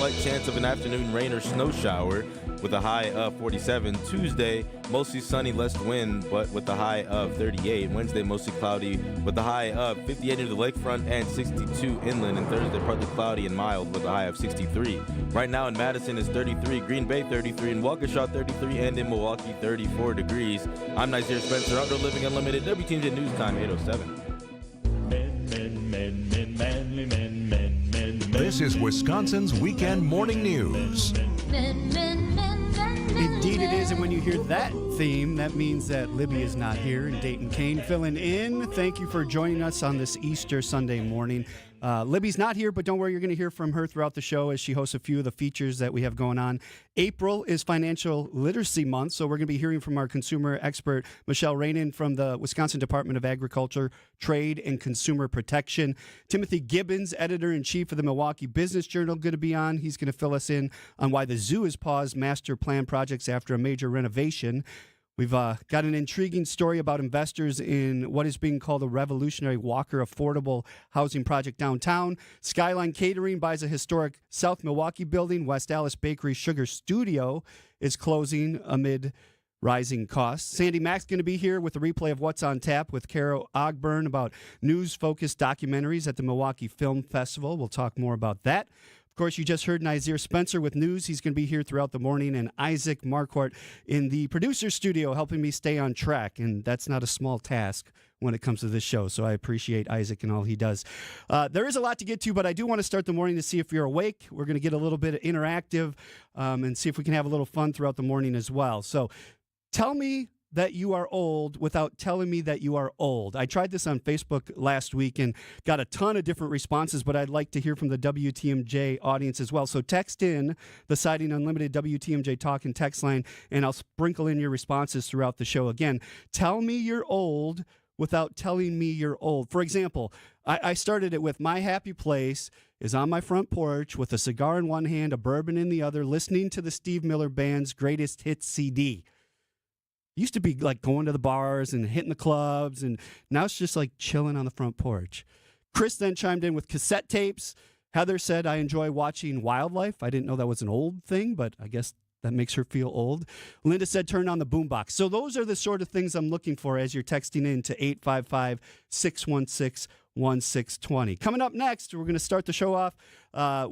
slight chance of an afternoon rain or snow shower with a high of 47. Tuesday, mostly sunny, less wind, but with a high of 38. Wednesday, mostly cloudy with a high of 58 near the lakefront and 62 inland. And Thursday, partly cloudy and mild with a high of 63. Right now in Madison is 33, Green Bay 33, in Waukesha 33, and in Milwaukee 34 degrees. I'm Nazir Spencer, Outdoor Living Unlimited, WTMJ News Time 8:07. This is Wisconsin's Weekend Morning News. Indeed it is, and when you hear that theme, that means that Libby is not here, and Dayton Kane filling in. Thank you for joining us on this Easter Sunday morning. Libby's not here, but don't worry, you're going to hear from her throughout the show as she hosts a few of the features that we have going on. April is Financial Literacy Month, so we're going to be hearing from our consumer expert, Michelle Rainin from the Wisconsin Department of Agriculture, Trade, and Consumer Protection. Timothy Gibbons, editor-in-chief of the Milwaukee Business Journal, going to be on. He's going to fill us in on why the zoo has paused master plan projects after a major renovation. We've got an intriguing story about investors in what is being called a revolutionary Walker affordable housing project downtown. Skyline Catering buys a historic South Milwaukee building. West Allis Bakery Sugar Studio is closing amid rising costs. Sandy Mack's going to be here with a replay of What's on Tap with Carol Ogburn about news-focused documentaries at the Milwaukee Film Festival. We'll talk more about that. Of course, you just heard Nazir Spencer with news. He's going to be here throughout the morning, and Isaac Marquardt in the producer's studio helping me stay on track, and that's not a small task when it comes to this show, so I appreciate Isaac and all he does. There is a lot to get to, but I do want to start the morning to see if you're awake. We're going to get a little bit interactive and see if we can have a little fun throughout the morning as well. So tell me that you are old without telling me that you are old. I tried this on Facebook last week and got a ton of different responses, but I'd like to hear from the WTMJ audience as well. So text in the Siding Unlimited WTMJ Talk and text line, and I'll sprinkle in your responses throughout the show. Again, tell me you're old without telling me you're old. For example, I started it with my happy place is on my front porch with a cigar in one hand, a bourbon in the other, listening to the Steve Miller Band's greatest hits CD. Used to be like going to the bars and hitting the clubs, and now it's just like chilling on the front porch. Chris then chimed in with cassette tapes. Heather said, I enjoy watching wildlife. I didn't know that was an old thing, but I guess that makes her feel old. Linda said, turn on the boombox. So those are the sort of things I'm looking for as you're texting in to 855-616-1620. Coming up next, we're going to start the show off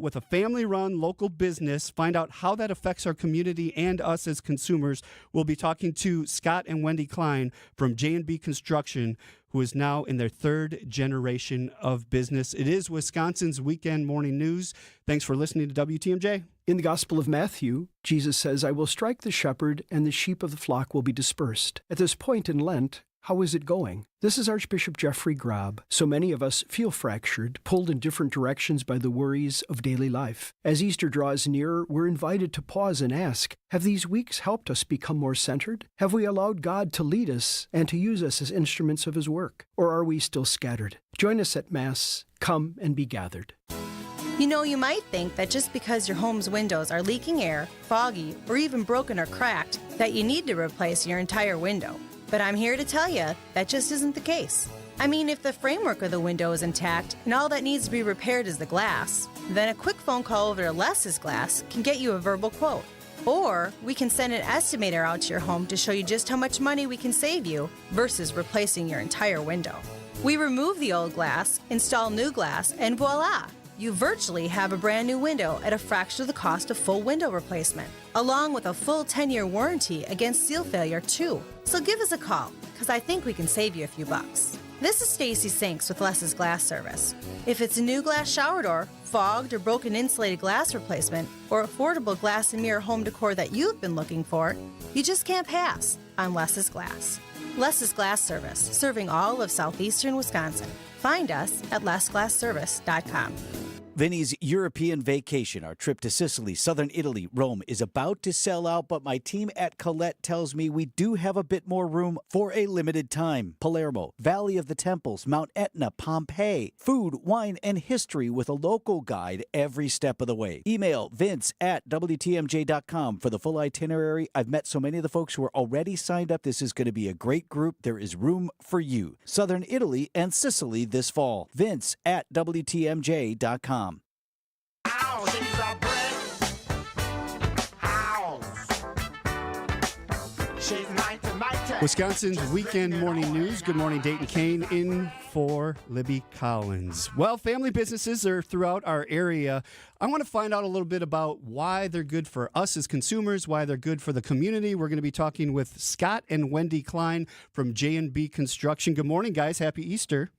with a family-run local business, find out how that affects our community and us as consumers. We'll be talking to Scott and Wendy Klein from J&B Construction, who is now in their third generation of business. It is Wisconsin's Weekend Morning News. Thanks for listening to WTMJ. In the Gospel of Matthew, Jesus says, I will strike the shepherd, and the sheep of the flock will be dispersed. At this point in Lent, how is it going? This is Archbishop Jeffrey Grob. So many of us feel fractured, pulled in different directions by the worries of daily life. As Easter draws nearer, we're invited to pause and ask, have these weeks helped us become more centered? Have we allowed God to lead us and to use us as instruments of His work? Or are we still scattered? Join us at Mass. Come and be gathered. You know, you might think that just because your home's windows are leaking air, foggy, or even broken or cracked, that you need to replace your entire window. But I'm here to tell you that just isn't the case. I mean, if the framework of the window is intact and all that needs to be repaired is the glass, then a quick phone call over to Less's Glass can get you a verbal quote. Or we can send an estimator out to your home to show you just how much money we can save you versus replacing your entire window. We remove the old glass, install new glass, and voila! You virtually have a brand new window at a fraction of the cost of full window replacement, along with a full 10-year warranty against seal failure too. So give us a call, because I think we can save you a few bucks. This is Stacy Sinks with Less's Glass Service. If it's a new glass shower door, fogged or broken insulated glass replacement, or affordable glass and mirror home decor that you've been looking for, you just can't pass on Less's Glass. Less's Glass Service, serving all of southeastern Wisconsin. Find us at lessglassservice.com. Vinny's European vacation, our trip to Sicily, southern Italy, Rome, is about to sell out, but my team at Colette tells me we do have a bit more room for a limited time. Palermo, Valley of the Temples, Mount Etna, Pompeii, food, wine, and history with a local guide every step of the way. Email vince@wtmj.com for the full itinerary. I've met so many of the folks who are already signed up. This is going to be a great group. There is room for you. Southern Italy and Sicily this fall. Vince@wtmj.com. She's a bread Wisconsin's weekend morning news. Good morning, Dayton Kane in for Libby Collins. Well, family businesses are throughout our area. I want to find out a little bit about why they're good for us as consumers, why they're good for the community. We're going to be talking with Scott and Wendy Klein from J&B Construction. Good morning, guys. Happy Easter.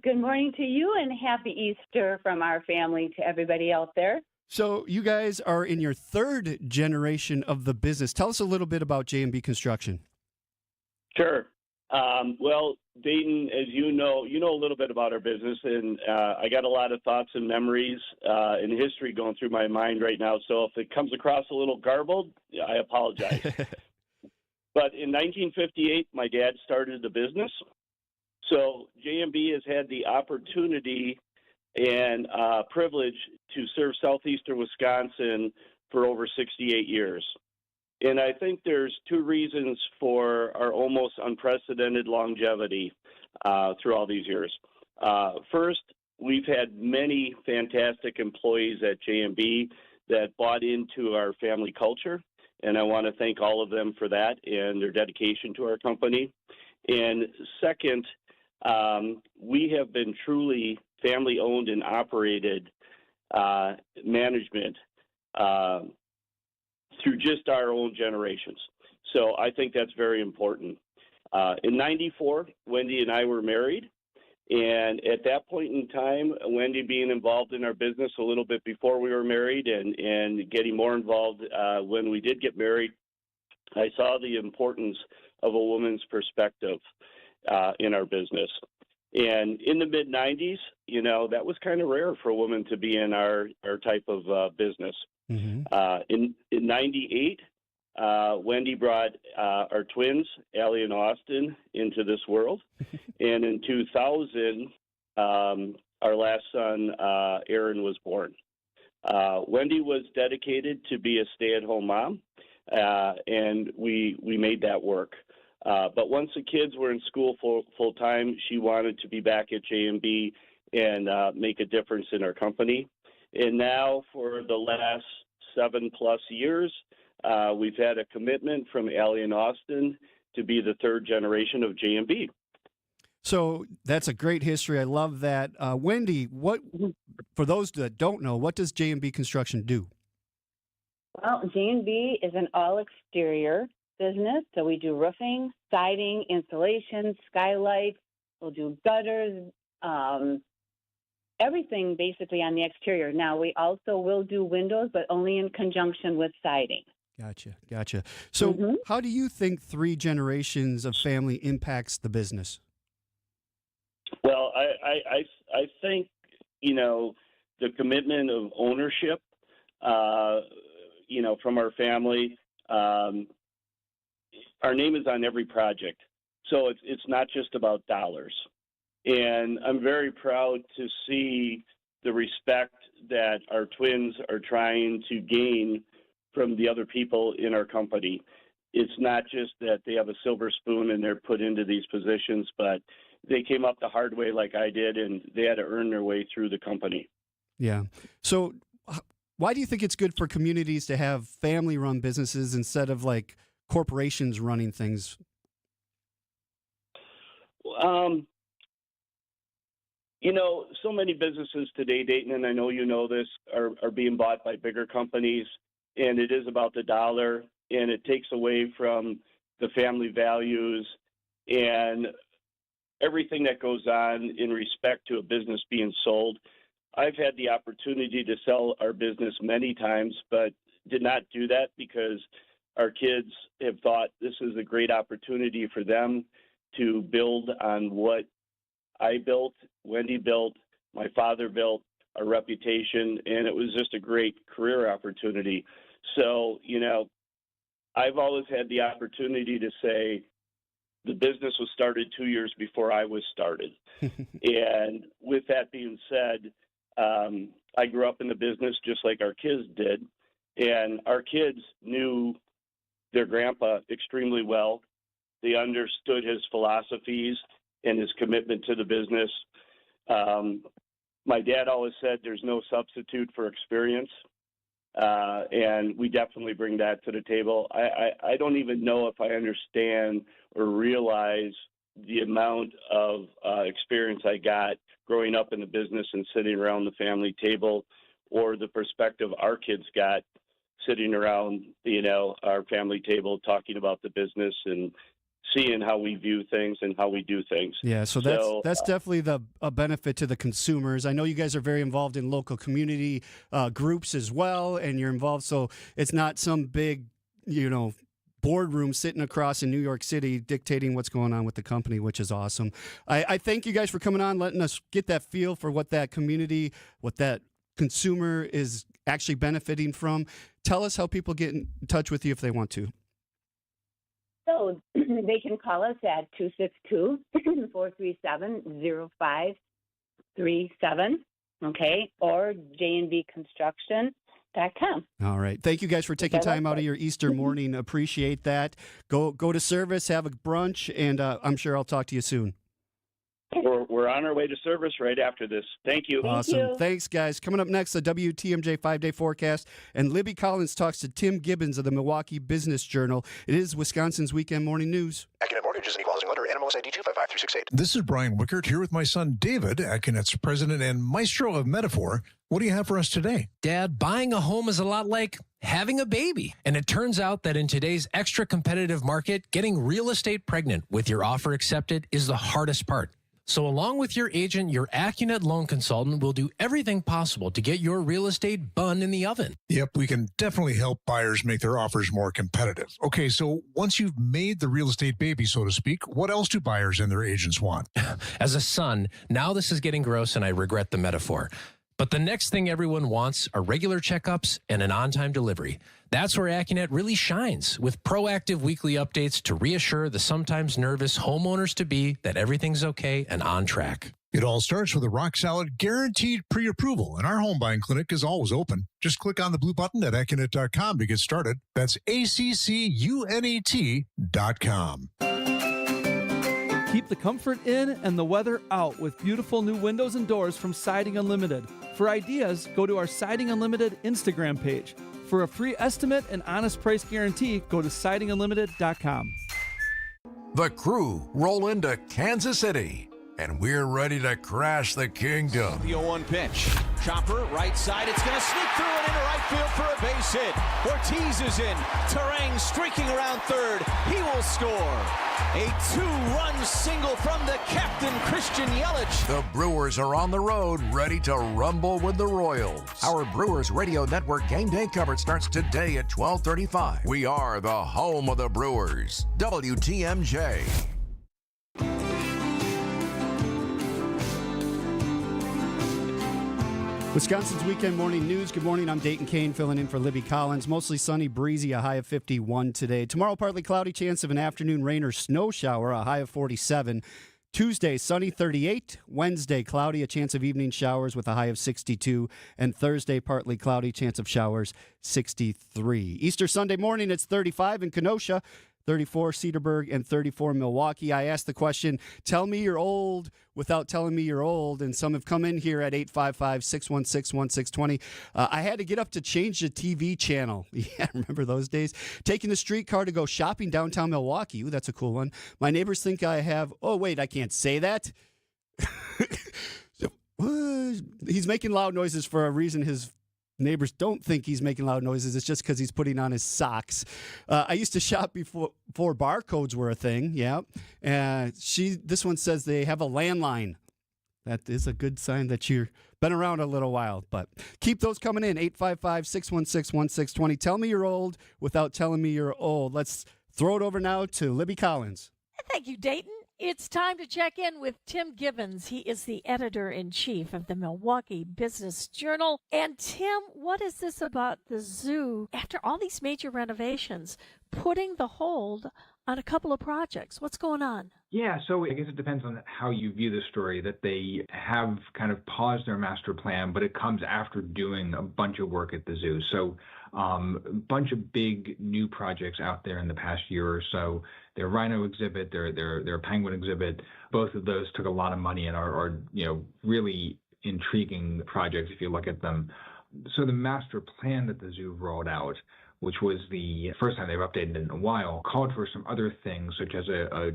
Good morning to you and happy Easter from our family to everybody out there. So you guys are in your third generation of the business. Tell us a little bit about J&B Construction. Sure. Well, Dayton, as you know a little bit about our business, and I got a lot of thoughts and memories and history going through my mind right now. So if it comes across a little garbled, I apologize. But in 1958, my dad started the business. So J&B has had the opportunity and privilege to serve southeastern Wisconsin for over 68 years. And I think there's two reasons for our almost unprecedented longevity through all these years. First, we've had many fantastic employees at J&B that bought into our family culture, and I want to thank all of them for that and their dedication to our company. And second, we have been truly family-owned and operated management through just our own generations. So I think that's very important. In 94, Wendy and I were married. And at that point in time, Wendy being involved in our business a little bit before we were married and getting more involved when we did get married, I saw the importance of a woman's perspective in our business. And in the mid-'90s, that was kind of rare for a woman to be in our type of business. Mm-hmm. In 98, Wendy brought our twins, Allie and Austin, into this world. And in 2000, our last son, Aaron, was born. Wendy was dedicated to be a stay-at-home mom, and we made that work. But once the kids were in school full time, she wanted to be back at J&B and make a difference in our company. And now for the last 7+ years, we've had a commitment from Allie and Austin to be the third generation of J&B. So that's a great history. I love that. Wendy, for those that don't know, what does J&B Construction do? Well, J&B is an all-exterior business, so we do roofing, siding, insulation, skylights. We'll do gutters, everything basically on the exterior. Now, we also will do windows, but only in conjunction with siding. Gotcha. So how do you think 3 generations of family impacts the business? Well, I think, the commitment of ownership, from our family, our name is on every project. So it's not just about dollars. And I'm very proud to see the respect that our twins are trying to gain from the other people in our company. It's not just that they have a silver spoon and they're put into these positions, but they came up the hard way like I did, and they had to earn their way through the company. Yeah. So why do you think it's good for communities to have family-run businesses instead of like corporations running things? So many businesses today, Dayton, and I know you know this, are being bought by bigger companies, and it is about the dollar, and it takes away from the family values and everything that goes on in respect to a business being sold. I've had the opportunity to sell our business many times, but did not do that because our kids have thought this is a great opportunity for them to build on what I built, Wendy built, my father built, our reputation, and it was just a great career opportunity. So, I've always had the opportunity to say the business was started 2 years before I was started. And with that being said, I grew up in the business just like our kids did, and our kids knew their grandpa extremely well. They understood his philosophies and his commitment to the business. My dad always said there's no substitute for experience. And we definitely bring that to the table. I don't even know if I understand or realize the amount of experience I got growing up in the business and sitting around the family table, or the perspective our kids got sitting around, our family table talking about the business and seeing how we view things and how we do things. Yeah, so that's definitely a benefit to the consumers. I know you guys are very involved in local community groups as well, and you're involved, so it's not some big, boardroom sitting across in New York City dictating what's going on with the company, which is awesome. I thank you guys for coming on, letting us get that feel for what that community, what that consumer is actually benefiting from. Tell us how people get in touch with you if they want to. So they can call us at 262-437-0537, okay, or jnbconstruction.com. All right. Thank you guys for taking time out of your Easter morning. Appreciate that. Go to service, have a brunch, and I'm sure I'll talk to you soon. We're on our way to service right after this. Thank you. Awesome. Thank you. Thanks, guys. Coming up next, the WTMJ 5-day forecast, and Libby Collins talks to Tim Gibbons of the Milwaukee Business Journal. It is Wisconsin's Weekend Morning News. Accunet Mortgage is an equal housing lender. NMLS ID 255368. This is Brian Wickert here with my son David, Accunet's president and maestro of metaphor. What do you have for us today? Dad, buying a home is a lot like having a baby. And it turns out that in today's extra competitive market, getting real estate pregnant with your offer accepted is the hardest part. So along with your agent, your Accunet loan consultant will do everything possible to get your real estate bun in the oven. Yep, we can definitely help buyers make their offers more competitive. Okay, so once you've made the real estate baby, so to speak, what else do buyers and their agents want? As a son, now this is getting gross and I regret the metaphor. But the next thing everyone wants are regular checkups and an on-time delivery. That's where Accunet really shines, with proactive weekly updates to reassure the sometimes nervous homeowners-to-be that everything's okay and on track. It all starts with a rock-solid, guaranteed pre-approval, and our home buying clinic is always open. Just click on the blue button at Accunet.com to get started. That's ACCUNET.com. Keep the comfort in and the weather out with beautiful new windows and doors from Siding Unlimited. For ideas, go to our Siding Unlimited Instagram page. For a free estimate and honest price guarantee, go to sidingunlimited.com. The crew roll into Kansas City, and we're ready to crash the kingdom. The 0-1 pitch. Chopper, right side. It's going to sneak through and into right field for a base hit. Ortiz is in. Terang streaking around third. He will score. A 2-run single from the captain, Christian Yelich. The Brewers are on the road, ready to rumble with the Royals. Our Brewers Radio Network game day coverage starts today at 12:35. We are the home of the Brewers. WTMJ. Wisconsin's Weekend Morning News. Good morning. I'm Dayton Kane filling in for Libby Collins. Mostly sunny, breezy, a high of 51 today. Tomorrow, partly cloudy, chance of an afternoon rain or snow shower, a high of 47. Tuesday, sunny, 38. Wednesday, cloudy, a chance of evening showers with a high of 62. And Thursday, partly cloudy, chance of showers, 63. Easter Sunday morning, it's 35 in Kenosha, 34 Cedarburg, and 34 Milwaukee. I asked the question, tell me you're old without telling me you're old, and some have come in here at 855-616-1620. I had to get up to change the TV channel. Yeah, remember those days? Taking the streetcar to go shopping downtown Milwaukee. Ooh, that's a cool one. My neighbors think I have, oh, wait, I can't say that. He's making loud noises for a reason his neighbors don't think he's making loud noises. It's just because he's putting on his socks. I used to shop before barcodes were a thing. Yeah. This one says they have a landline. That is a good sign that you've been around a little while. But keep those coming in. 855-616-1620. Tell me you're old without telling me you're old. Let's throw it over now to Libby Collins. Thank you, Dayton. It's time to check in with Tim Gibbons. He is the editor-in-chief of the Milwaukee Business Journal. And Tim, what is this about the zoo, after all these major renovations, putting the hold on a couple of projects? What's going on? Yeah, so I guess it depends on how you view the story, that they have kind of paused their master plan, but it comes after doing a bunch of work at the zoo. So a bunch of big new projects out there in the past year or so. Their rhino exhibit, their penguin exhibit, both of those took a lot of money and are really intriguing projects if you look at them. So the master plan that the zoo rolled out, which was the first time they've updated it in a while, called for some other things, such as a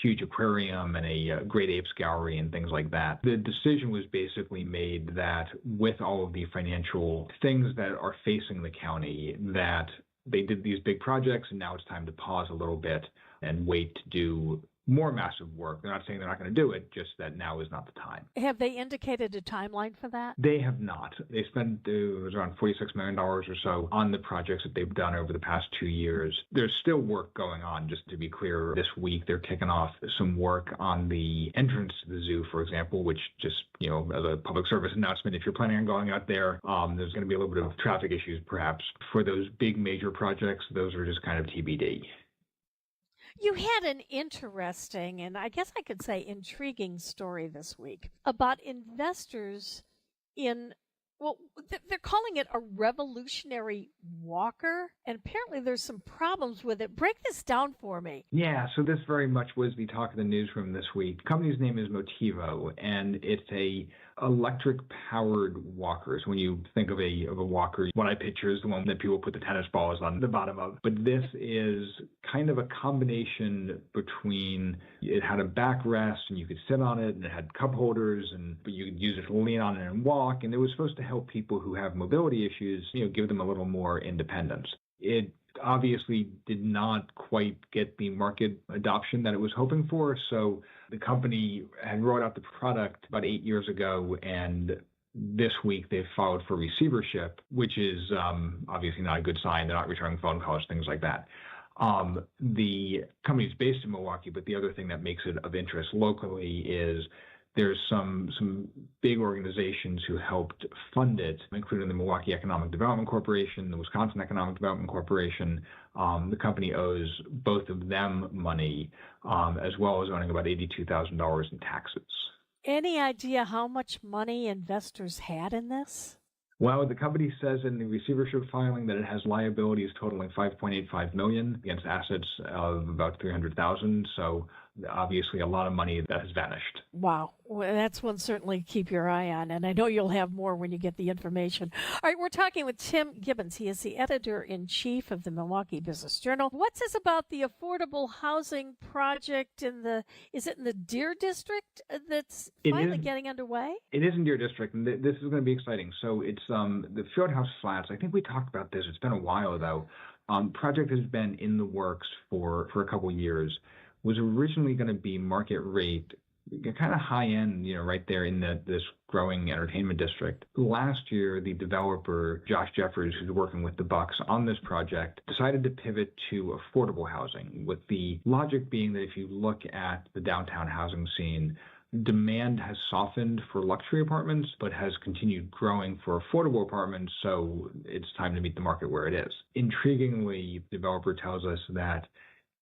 huge aquarium and a great apes gallery and things like that. The decision was basically made that with all of the financial things that are facing the county, that they did these big projects, and now it's time to pause a little bit and wait to do more massive work. They're not saying they're not going to do it, just that now is not the time. Have they indicated a timeline for that? They have not. They spent it was around $46 million or so on the projects that they've done over the past 2 years. There's still work going on, just to be clear. This week, they're kicking off some work on the entrance to the zoo, for example, which just, as a public service announcement, if you're planning on going out there, there's going to be a little bit of traffic issues, perhaps. For those big major projects, those are just kind of TBD. You had an interesting, and I guess I could say intriguing story this week about investors in, they're calling it a revolutionary walker, and apparently there's some problems with it. Break this down for me. Yeah, so this very much was the talk of the newsroom this week. The company's name is Motivo, and it's a electric-powered walker. So when you think of a walker, what I picture is the one that people put the tennis balls on the bottom of. But this is kind of a combination between, it had a backrest and you could sit on it, and it had cup holders, but you could use it to lean on it and walk. And it was supposed to help people who have mobility issues, give them a little more independence. It obviously did not quite get the market adoption that it was hoping for. So the company had rolled out the product about 8 years ago, and this week they've filed for receivership, which is obviously not a good sign. They're not returning phone calls, things like that. The company is based in Milwaukee, but the other thing that makes it of interest locally is there's some big organizations who helped fund it, including the Milwaukee Economic Development Corporation, the Wisconsin Economic Development Corporation. The company owes both of them money, as well as owning about $82,000 in taxes. Any idea how much money investors had in this? Well, the company says in the receivership filing that it has liabilities totaling $5.85 million against assets of about $300,000. So obviously a lot of money that has vanished. Wow. Well, that's one certainly to keep your eye on. And I know you'll have more when you get the information. All right, we're talking with Tim Gibbons. He is the editor-in-chief of the Milwaukee Business Journal. What's this about the affordable housing project is it in the Deer District that's finally getting underway? It is in Deer District, and this is going to be exciting. So it's the Fieldhouse Flats. I think we talked about this. It's been a while, though. Project has been in the works for a couple years. Was originally going to be market rate, kind of high end, right there in this growing entertainment district. Last year, the developer, Josh Jeffers, who's working with the Bucks on this project, decided to pivot to affordable housing, with the logic being that if you look at the downtown housing scene, demand has softened for luxury apartments, but has continued growing for affordable apartments, so it's time to meet the market where it is. Intriguingly, the developer tells us that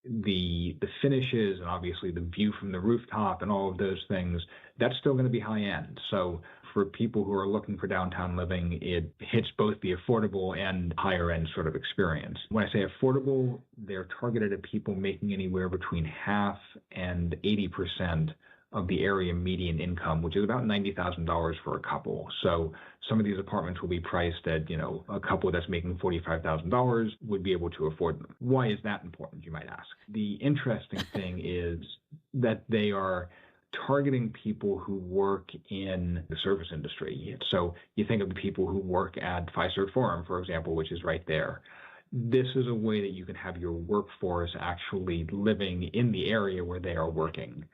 the finishes and obviously the view from the rooftop and all of those things, that's still going to be high end. So for people who are looking for downtown living, it hits both the affordable and higher end sort of experience. When I say affordable, they're targeted at people making anywhere between half and 80% of the area median income, which is about $90,000 for a couple. So some of these apartments will be priced at, a couple that's making $45,000 would be able to afford them. Why is that important, you might ask? The interesting thing is that they are targeting people who work in the service industry. So you think of the people who work at Fiserv Forum, for example, which is right there. This is a way that you can have your workforce actually living in the area where they are working.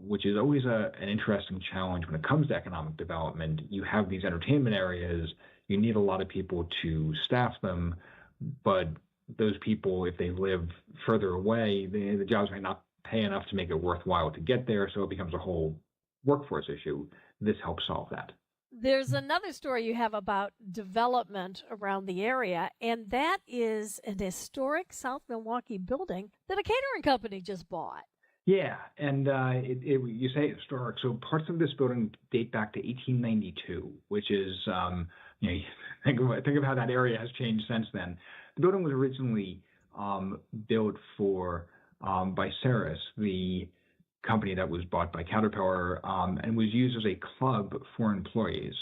Which is always an interesting challenge when it comes to economic development. You have these entertainment areas, you need a lot of people to staff them, but those people, if they live further away, the jobs might not pay enough to make it worthwhile to get there, so it becomes a whole workforce issue. This helps solve that. There's another story you have about development around the area, and that is an historic South Milwaukee building that a catering company just bought. Yeah, and you say historic. So parts of this building date back to 1892, which is, think of how that area has changed since then. The building was originally built by Ceres, the company that was bought by Caterpillar, and was used as a club for employees.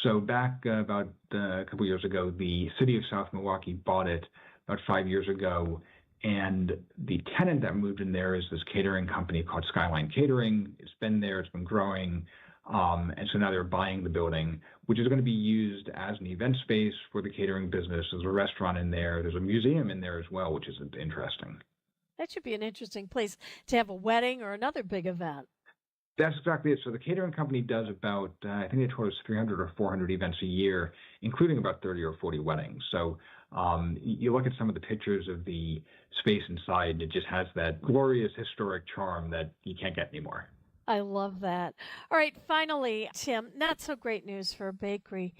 So back about a couple years ago, the city of South Milwaukee bought it about 5 years ago. And the tenant that moved in there is this catering company called Skyline Catering. It's been there, it's been growing. And so now they're buying the building, which is going to be used as an event space for the catering business. There's a restaurant in there. There's a museum in there as well, which is interesting. That should be an interesting place to have a wedding or another big event. That's exactly it. So the catering company does about, I think they told us 300 or 400 events a year, including about 30 or 40 weddings. So you look at some of the pictures of the space inside, it just has that glorious historic charm that you can't get anymore. I love that. All right, finally, Tim, not so great news for a bakery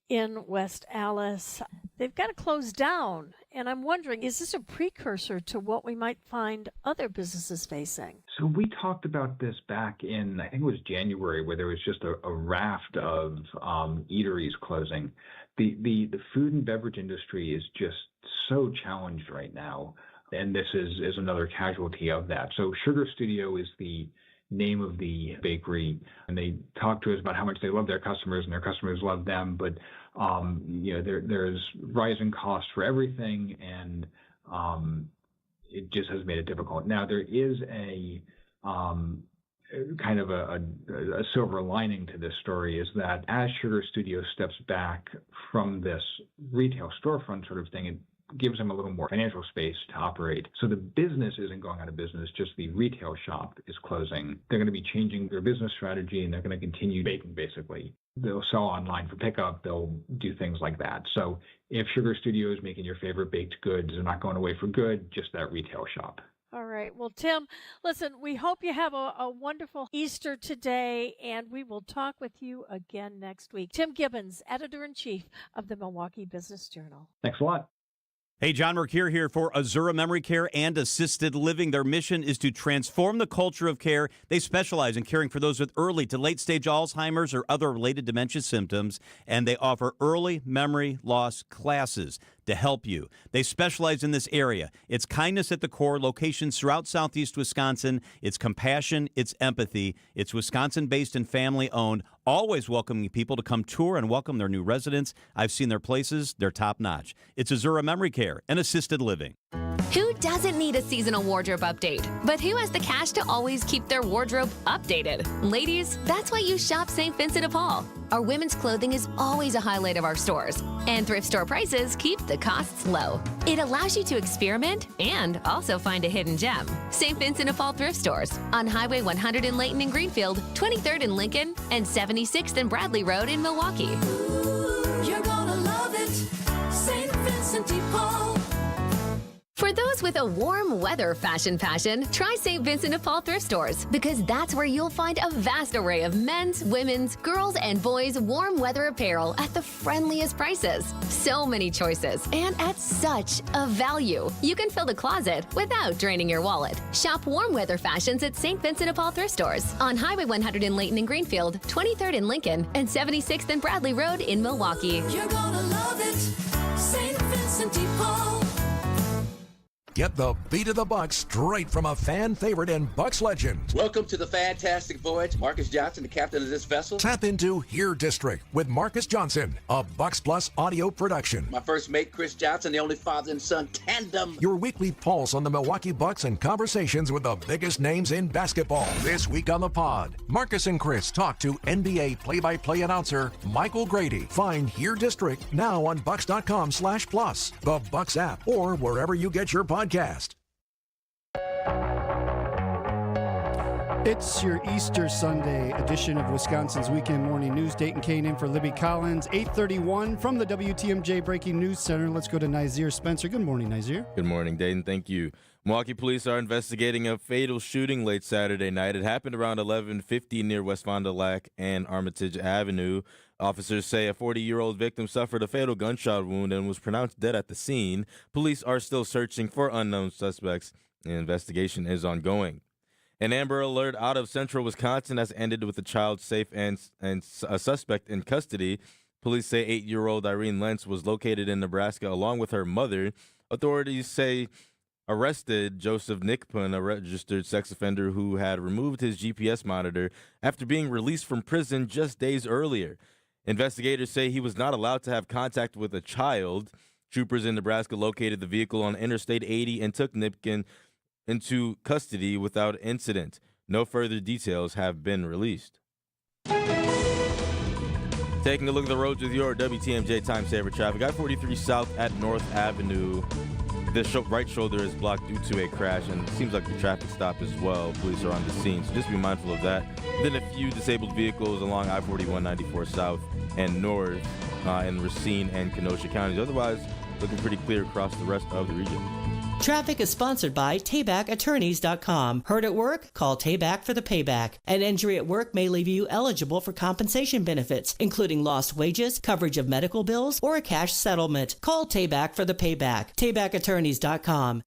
in West Allis. They've got to close down. And I'm wondering, is this a precursor to what we might find other businesses facing? So we talked about this back in, I think it was January, where there was just a raft of eateries closing. The food and beverage industry is just so challenged right now. And this is another casualty of that. So Sugar Studio is the name of the bakery, and they talk to us about how much they love their customers and their customers love them. But there's rising costs for everything, and it just has made it difficult. Now there is a kind of a silver lining to this story, is that as Sugar Studio steps back from this retail storefront sort of thing, it gives them a little more financial space to operate. So the business isn't going out of business, just the retail shop is closing. They're going to be changing their business strategy, and they're going to continue baking, basically. They'll sell online for pickup. They'll do things like that. So if Sugar Studio is making your favorite baked goods, they're not going away for good, just that retail shop. All right. Well, Tim, listen, we hope you have a wonderful Easter today, and we will talk with you again next week. Tim Gibbons, Editor-in-Chief of the Milwaukee Business Journal. Thanks a lot. Hey, John Mercure here for Azura Memory Care and Assisted Living. Their mission is to transform the culture of care. They specialize in caring for those with early to late-stage Alzheimer's or other related dementia symptoms, and they offer early memory loss classes to help you. They specialize in this area. It's kindness at the core, locations throughout southeast Wisconsin. It's compassion, it's empathy. It's Wisconsin-based and family-owned, always welcoming people to come tour and welcome their new residents. I've seen their places. They're top-notch. It's Azura Memory Care and Assisted Living. Who doesn't need a seasonal wardrobe update? But who has the cash to always keep their wardrobe updated? Ladies, that's why you shop St. Vincent de Paul. Our women's clothing is always a highlight of our stores, and thrift store prices keep the costs low. It allows you to experiment and also find a hidden gem. St. Vincent de Paul thrift stores on Highway 100 in Layton and Greenfield, 23rd in Lincoln, and 76th and Bradley Road in Milwaukee. You're gonna love it, St. Vincent de Paul. For those with a warm weather fashion passion, try St. Vincent de Paul thrift stores, because that's where you'll find a vast array of men's, women's, girls, and boys' warm weather apparel at the friendliest prices. So many choices, and at such a value. You can fill the closet without draining your wallet. Shop warm weather fashions at St. Vincent de Paul thrift stores on Highway 100 in Layton and Greenfield, 23rd in Lincoln, and 76th and Bradley Road in Milwaukee. You're gonna love it, St. Vincent de Paul. Get the beat of the Bucks straight from a fan favorite and Bucks legend. Welcome to the fantastic voyage. Marcus Johnson, the captain of this vessel. Tap into Here District with Marcus Johnson, a Bucks Plus audio production. My first mate, Chris Johnson, the only father and son tandem. Your weekly pulse on the Milwaukee Bucks and conversations with the biggest names in basketball. This week on the pod, Marcus and Chris talk to NBA play-by-play announcer Michael Grady. Find Here District now on Bucks.com/plus, the Bucks app, or wherever you get your podcast. It's your Easter Sunday edition of Wisconsin's Weekend Morning News. Dayton Kane in for Libby Collins, 8:31 from the WTMJ Breaking News Center. Let's go to Nazir Spencer. Good morning, Nazir. Good morning, Dayton. Thank you. Milwaukee police are investigating a fatal shooting late Saturday night. It happened around 11:50 near West Fond du Lac and Armitage Avenue. Officers say a 40-year-old victim suffered a fatal gunshot wound and was pronounced dead at the scene. Police are still searching for unknown suspects. The investigation is ongoing. An Amber Alert out of central Wisconsin has ended with a child safe and a suspect in custody. Police say 8-year-old Irene Lentz was located in Nebraska along with her mother. Authorities say arrested Joseph Nickpun, a registered sex offender who had removed his GPS monitor after being released from prison just days earlier. Investigators say he was not allowed to have contact with a child. Troopers in Nebraska located the vehicle on Interstate 80 and took Nipkin into custody without incident. No further details have been released. Taking a look at the roads with your WTMJ time saver traffic. I-43 south at North Avenue. The right shoulder is blocked due to a crash, and it seems like the traffic stop as well. Police are on the scene, so just be mindful of that. Then a few disabled vehicles along I-41, 94 south and north in Racine and Kenosha counties. Otherwise, looking pretty clear across the rest of the region. Traffic is sponsored by TaybackAttorneys.com. Hurt at work? Call Tayback for the payback. An injury at work may leave you eligible for compensation benefits, including lost wages, coverage of medical bills, or a cash settlement. Call Tayback for the payback. TaybackAttorneys.com.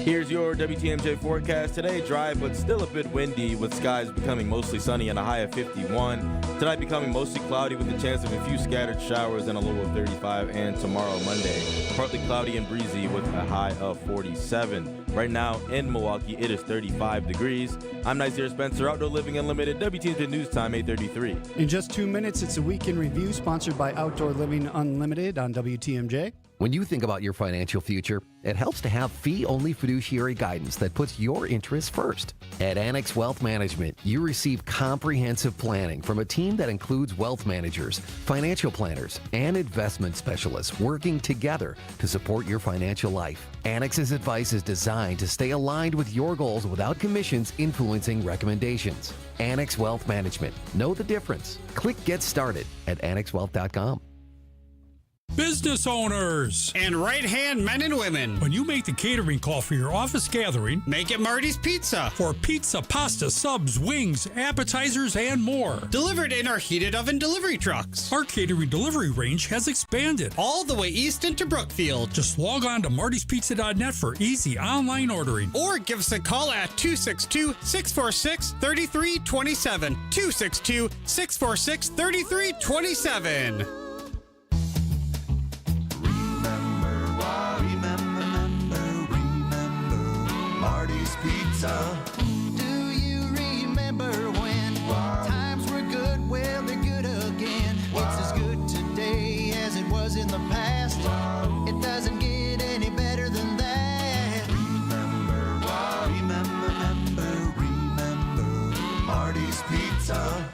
Here's your WTMJ forecast. Today, dry but still a bit windy, with skies becoming mostly sunny and a high of 51. Tonight becoming mostly cloudy with a chance of a few scattered showers and a low of 35. And tomorrow, Monday, partly cloudy and breezy with a high of 47. Right now in Milwaukee, it is 35 degrees. I'm Nazir Spencer, Outdoor Living Unlimited, WTMJ News Time, 8:33. In just 2 minutes, it's a week in review sponsored by Outdoor Living Unlimited on WTMJ. When you think about your financial future, it helps to have fee-only fiduciary guidance that puts your interests first. At Annex Wealth Management, you receive comprehensive planning from a team that includes wealth managers, financial planners, and investment specialists working together to support your financial life. Annex's advice is designed to stay aligned with your goals without commissions influencing recommendations. Annex Wealth Management. Know the difference. Click Get Started at annexwealth.com. Business owners and right-hand men and women. When you make the catering call for your office gathering, make it Marty's Pizza. For pizza, pasta, subs, wings, appetizers, and more. Delivered in our heated oven delivery trucks. Our catering delivery range has expanded all the way east into Brookfield. Just log on to martyspizza.net for easy online ordering. Or give us a call at 262-646-3327. 262-646-3327. Pizza. Do you remember when times were good? Well, they're good again. It's as good today as it was in the past. It doesn't get any better than that. Remember Marty's Pizza.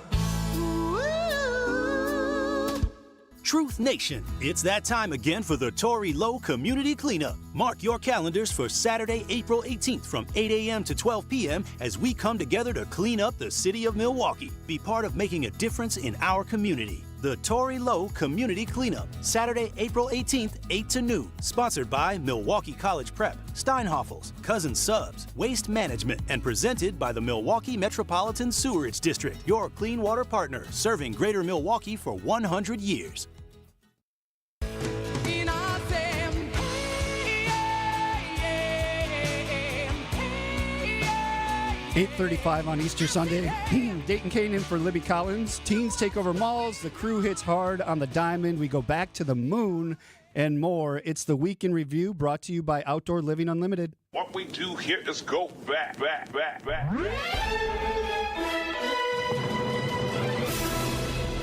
Truth Nation, it's that time again for the Tory Low Community Cleanup. Mark your calendars for Saturday, April 18th from 8 a.m. to 12 p.m. as we come together to clean up the city of Milwaukee. Be part of making a difference in our community. The Tory Low Community Cleanup, Saturday, April 18th, 8 to noon. Sponsored by Milwaukee College Prep, Steinhoffels, Cousin Subs, Waste Management, and presented by the Milwaukee Metropolitan Sewerage District, your clean water partner, serving Greater Milwaukee for 100 years. 8:35 on Easter Sunday. Dayton Kane in for Libby Collins. Teens take over malls. The crew hits hard on the diamond. We go back to the moon and more. It's the Week in Review brought to you by Outdoor Living Unlimited. What we do here is go back.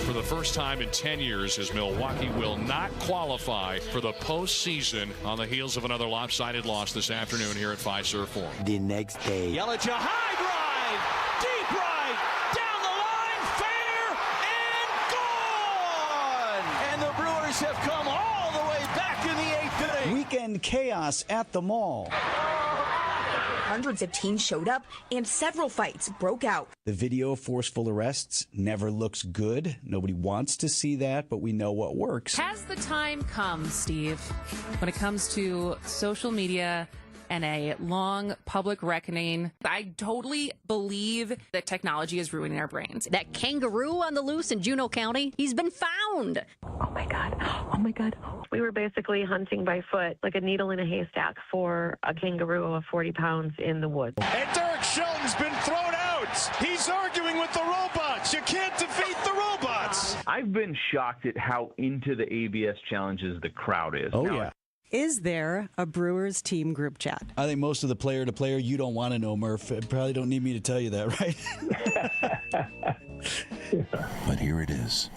For the first time in 10 years, as Milwaukee will not qualify for the postseason on the heels of another lopsided loss this afternoon here at Fiserv Forum. The next day. Yelich, a high drive, deep right, down the line, fair, and gone! And the Brewers have come all the way back in the 8th inning. Weekend chaos at the mall. Hundreds of teens showed up and several fights broke out. The video of forceful arrests never looks good. Nobody wants to see that, but we know what works. Has the time come, Steve, when it comes to social media and a long public reckoning? I totally believe that technology is ruining our brains. That kangaroo on the loose in Juneau County, he's been found. Oh my God. We were basically hunting by foot, like a needle in a haystack, for a kangaroo of 40 pounds in the woods. And Derek Shelton's been thrown out. He's arguing with the robots. You can't defeat the robots. I've been shocked at how into the ABS challenges the crowd is. Oh, yeah. Is there a Brewers team group chat? I think most of the player-to-player you don't want to know, Murph. Probably don't need me to tell you that, right? But here it is.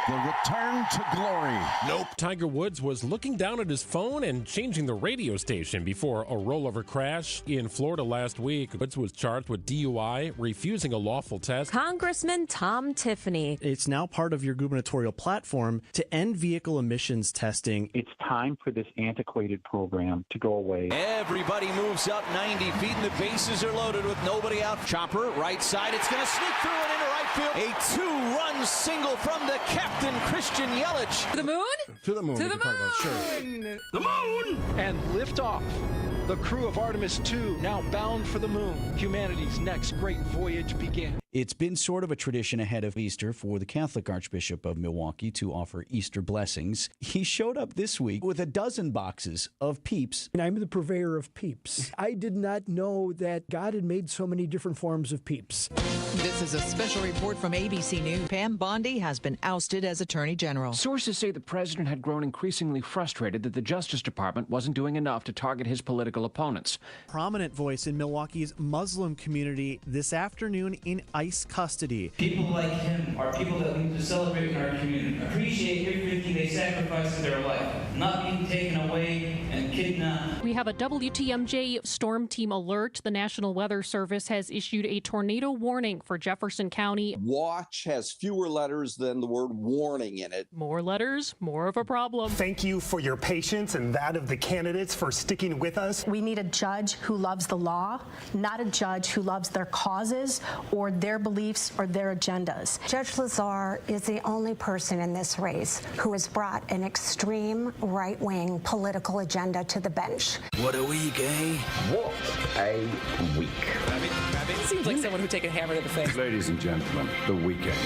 The return to glory. Nope. Tiger Woods was looking down at his phone and changing the radio station before a rollover crash in Florida last week. Woods was charged with DUI, refusing a lawful test. Congressman Tom Tiffany. It's now part of your gubernatorial platform to end vehicle emissions testing. It's time for this antiquated program to go away. Everybody moves up 90 feet and the bases are loaded with nobody out. Chopper, right side. It's going to sneak through and into right field. A two-run single from the captain, Christian Yelich. To the moon? To the moon. To the moon! Sure. The moon! And liftoff. The crew of Artemis II now bound for the moon. Humanity's next great voyage began. It's been sort of a tradition ahead of Easter for the Catholic Archbishop of Milwaukee to offer Easter blessings. He showed up this week with a dozen boxes of Peeps. And I'm the purveyor of Peeps. I did not know that God had made so many different forms of Peeps. This is a special report from ABC News. Pam Bondi has been ousted as Attorney General. Sources say the president had grown increasingly frustrated that the Justice Department wasn't doing enough to target his political opponents. Prominent voice in Milwaukee's Muslim community this afternoon in ICE custody. People like him are people that we need to celebrate in our community. Appreciate everything they sacrificed in their life, not being taken away and kidnapped. We have a WTMJ storm team alert. The National Weather Service has issued a tornado warning for Jefferson County. Watch has fewer letters than the word warning in it. More letters, more of a problem. Thank you for your patience and that of the candidates for sticking with us. We need a judge who loves the law, not a judge who loves their causes or their beliefs or their agendas. Judge Lazar is the only person in this race who has brought an extreme right-wing political agenda to the bench. What a week, eh? What a week. Seems like someone who'd take a hammer to the face. Ladies and gentlemen, the weekend.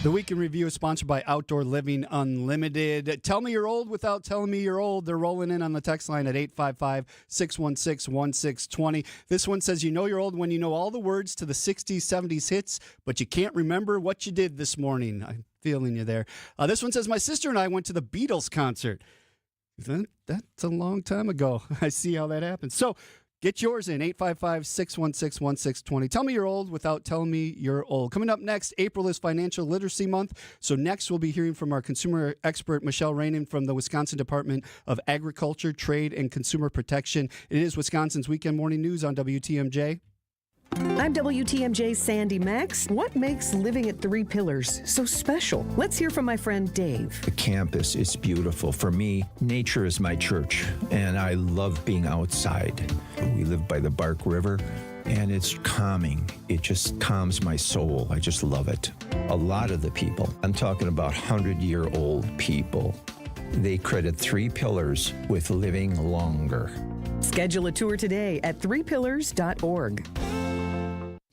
The Week in Review is sponsored by Outdoor Living Unlimited. Tell me you're old without telling me you're old. They're rolling in on the text line at 855-616-1620. This one says, you know you're old when you know all the words to the 60s, 70s hits, but you can't remember what you did this morning. I'm feeling you there. This one says, my sister and I went to the Beatles concert. That's a long time ago. I see how that happens. So, get yours in, 855-616-1620. Tell me you're old without telling me you're old. Coming up next, April is Financial Literacy Month. So next we'll be hearing from our consumer expert, Michelle Rainin from the Wisconsin Department of Agriculture, Trade, and Consumer Protection. It is Wisconsin's Weekend Morning News on WTMJ. I'm WTMJ's Sandy Max. What makes living at Three Pillars so special? Let's hear from my friend Dave. The campus is beautiful. For me, nature is my church, and I love being outside. We live by the Bark River, and it's calming. It just calms my soul. I just love it. A lot of the people, I'm talking about 100-year-old people, they credit Three Pillars with living longer. Schedule a tour today at threepillars.org.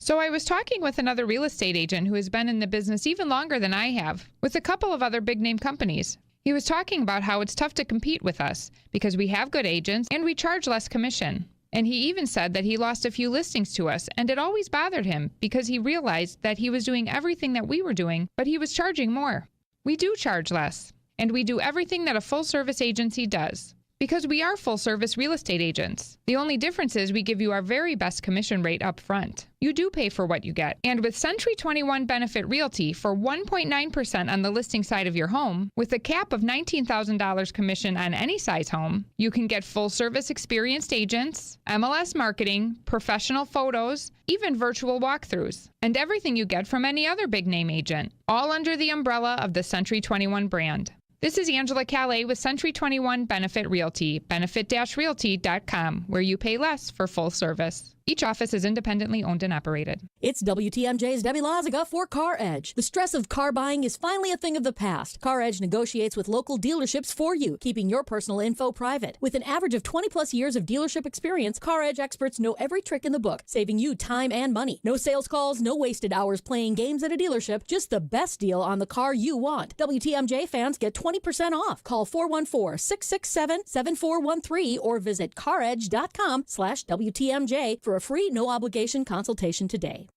So I was talking with another real estate agent who has been in the business even longer than I have, with a couple of other big-name companies. He was talking about how it's tough to compete with us because we have good agents and we charge less commission. And he even said that he lost a few listings to us, and it always bothered him because he realized that he was doing everything that we were doing, but he was charging more. We do charge less, and we do everything that a full-service agency does. Because we are full-service real estate agents. The only difference is we give you our very best commission rate up front. You do pay for what you get. And with Century 21 Benefit Realty for 1.9% on the listing side of your home, with a cap of $19,000 commission on any size home, you can get full-service experienced agents, MLS marketing, professional photos, even virtual walkthroughs, and everything you get from any other big-name agent, all under the umbrella of the Century 21 brand. This is Angela Calais with Century 21 Benefit Realty, benefit-realty.com, where you pay less for full service. Each office is independently owned and operated. It's WTMJ's Debbie Loziga for Car Edge. The stress of car buying is finally a thing of the past. Car Edge negotiates with local dealerships for you, keeping your personal info private. With an average of 20-plus years of dealership experience, Car Edge experts know every trick in the book, saving you time and money. No sales calls, no wasted hours playing games at a dealership, just the best deal on the car you want. WTMJ fans get 20% off. Call 414-667-7413 or visit caredge.com/WTMJ for a free, no-obligation consultation today.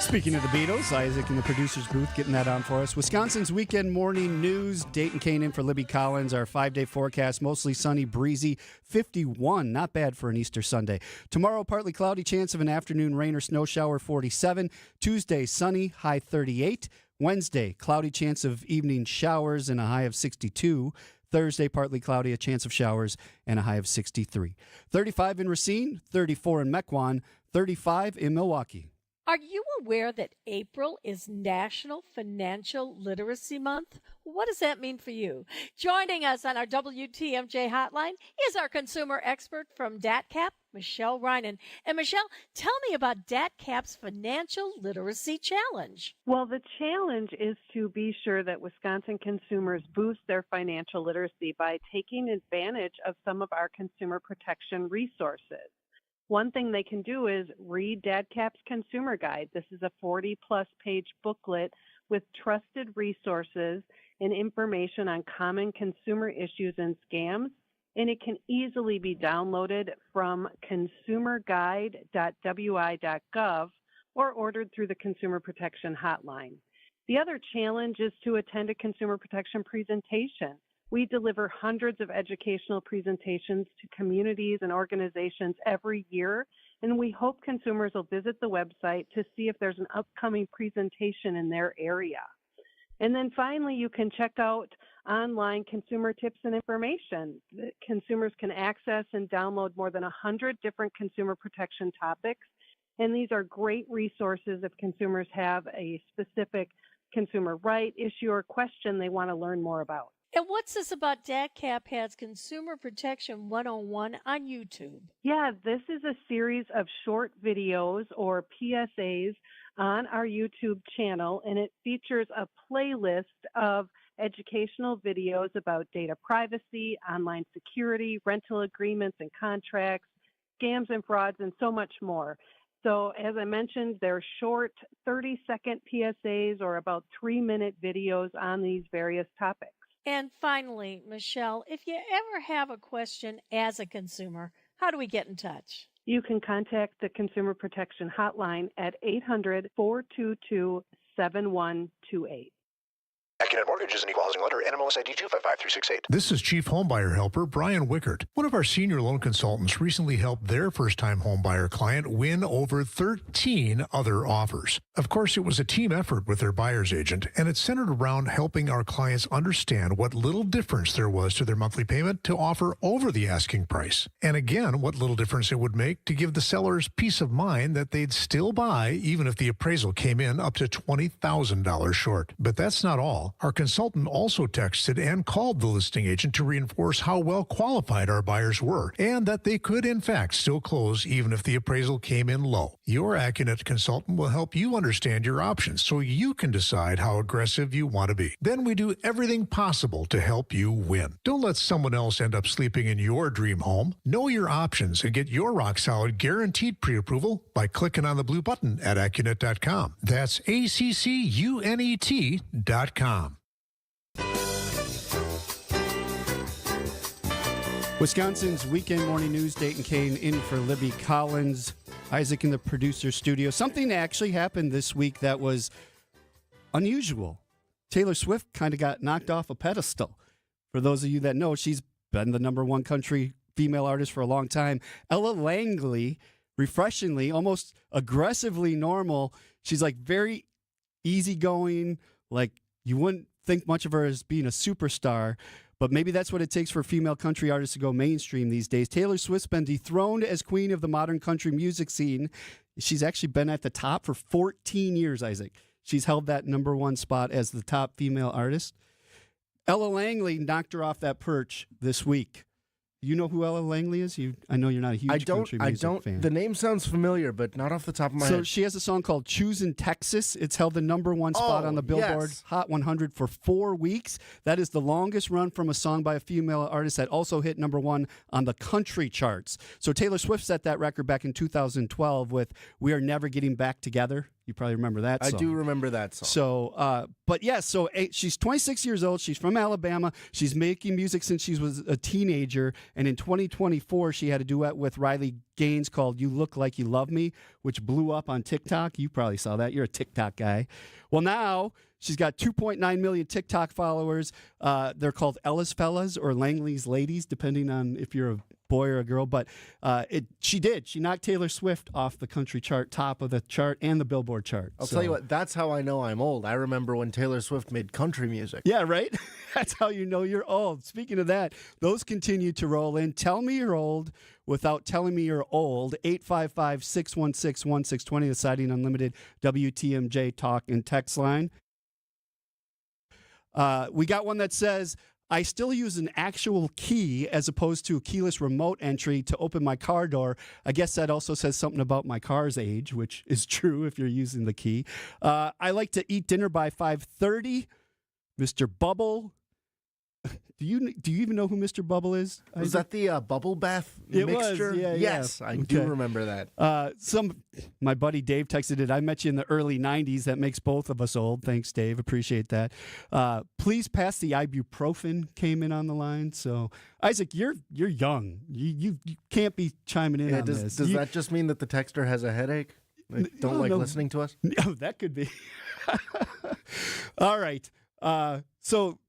Speaking of the Beatles, Isaac in the producer's booth getting that on for us. Wisconsin's weekend morning news. Dayton Kane in for Libby Collins. Our 5-day forecast, mostly sunny, breezy, 51. Not bad for an Easter Sunday. Tomorrow, partly cloudy, chance of an afternoon rain or snow shower, 47. Tuesday, sunny, high 38. Wednesday, cloudy, chance of evening showers and a high of 62. Thursday, partly cloudy, a chance of showers and a high of 63. 35 in Racine, 34 in Mequon, 35 in Milwaukee. Are you aware that April is National Financial Literacy Month? What does that mean for you? Joining us on our WTMJ hotline is our consumer expert from DATCAP, Michelle Reinen. And Michelle, tell me about DATCAP's Financial Literacy Challenge. Well, the challenge is to be sure that Wisconsin consumers boost their financial literacy by taking advantage of some of our consumer protection resources. One thing they can do is read DATCAP's Consumer Guide. This is a 40-plus page booklet with trusted resources and information on common consumer issues and scams, and it can easily be downloaded from consumerguide.wi.gov or ordered through the Consumer Protection Hotline. The other challenge is to attend a consumer protection presentation. We deliver hundreds of educational presentations to communities and organizations every year, and we hope consumers will visit the website to see if there's an upcoming presentation in their area. And then finally, you can check out online consumer tips and information. Consumers can access and download more than 100 different consumer protection topics, and these are great resources if consumers have a specific consumer right, issue, or question they want to learn more about. And what's this about DATCAP has Consumer Protection 101 on YouTube? Yeah, this is a series of short videos or PSAs on our YouTube channel, and it features a playlist of educational videos about data privacy, online security, rental agreements and contracts, scams and frauds, and so much more. So as I mentioned, they're short 30-second PSAs or about 3-minute videos on these various topics. And finally, Michelle, if you ever have a question as a consumer, how do we get in touch? You can contact the Consumer Protection Hotline at 800-422-7128. AccuNet Mortgage is an equal housing lender. NMLS ID 255368. This is Chief Homebuyer Helper Brian Wickert. One of our senior loan consultants recently helped their first-time homebuyer client win over 13 other offers. Of course, it was a team effort with their buyer's agent, and it centered around helping our clients understand what little difference there was to their monthly payment to offer over the asking price. And again, what little difference it would make to give the sellers peace of mind that they'd still buy even if the appraisal came in up to $20,000 short. But that's not all. Our consultant also texted and called the listing agent to reinforce how well qualified our buyers were and that they could, in fact, still close even if the appraisal came in low. Your AccuNet consultant will help you understand your options so you can decide how aggressive you want to be. Then we do everything possible to help you win. Don't let someone else end up sleeping in your dream home. Know your options and get your rock-solid guaranteed pre-approval by clicking on the blue button at AccuNet.com. That's ACCUNET.com. Wisconsin's weekend morning news. Dayton Kane in for Libby Collins. Isaac in the producer's studio. Something actually happened this week that was unusual. Taylor Swift kind of got knocked off a pedestal. For those of you that know, she's been the #1 country female artist for a long time. Ella Langley, refreshingly, almost aggressively normal. She's like very easygoing, like you wouldn't think much of her as being a superstar, but maybe that's what it takes for female country artists to go mainstream these days. Taylor Swift's been dethroned as queen of the modern country music scene. She's actually been at the top for 14 years, Isaac. She's held that #1 spot as the top female artist. Ella Langley knocked her off that perch this week. You know who Ella Langley is? I know you're not a huge country music fan. The name sounds familiar, but not off the top of my head. So she has a song called Choosin' Texas. It's held the #1 spot on the Billboard Hot 100 for 4 weeks. That is the longest run from a song by a female artist that also hit #1 on the country charts. So Taylor Swift set that record back in 2012 with We Are Never Getting Back Together. You probably remember that song. I do remember that song. So, but yeah, so she's 26 years old. She's from Alabama. She's making music since she was a teenager. And in 2024, she had a duet with Riley Gaines called You Look Like You Love Me, which blew up on TikTok. You probably saw that. You're a TikTok guy. Well, now she's got 2.9 million TikTok followers. They're called Ellis Fellas or Langley's Ladies, depending on if you're a boy or a girl. But she knocked Taylor Swift off the country chart, top of the chart, and the Billboard chart. I'll tell you what, that's how I know I'm old. I remember when Taylor Swift made country music. Yeah, right? That's how you know you're old. Speaking of that, those continue to roll in. Tell me you're old without telling me you're old. 855-616-1620, the Siding Unlimited WTMJ talk and text line. We got one that says, I still use an actual key as opposed to a keyless remote entry to open my car door. I guess that also says something about my car's age, which is true if you're using the key. I like to eat dinner by 5:30. Mr. Bubble. Do you even know who Mr. Bubble is? Was that the bubble bath mixture? Was, yeah. Yes, I do remember that. My buddy Dave texted it. I met you in the early 90s. That makes both of us old. Thanks, Dave. Appreciate that. Please pass the ibuprofen came in on the line. So, Isaac, you're young. You can't be chiming in on this. Does that just mean that the texter has a headache? They don't like listening to us? No, that could be. All right. So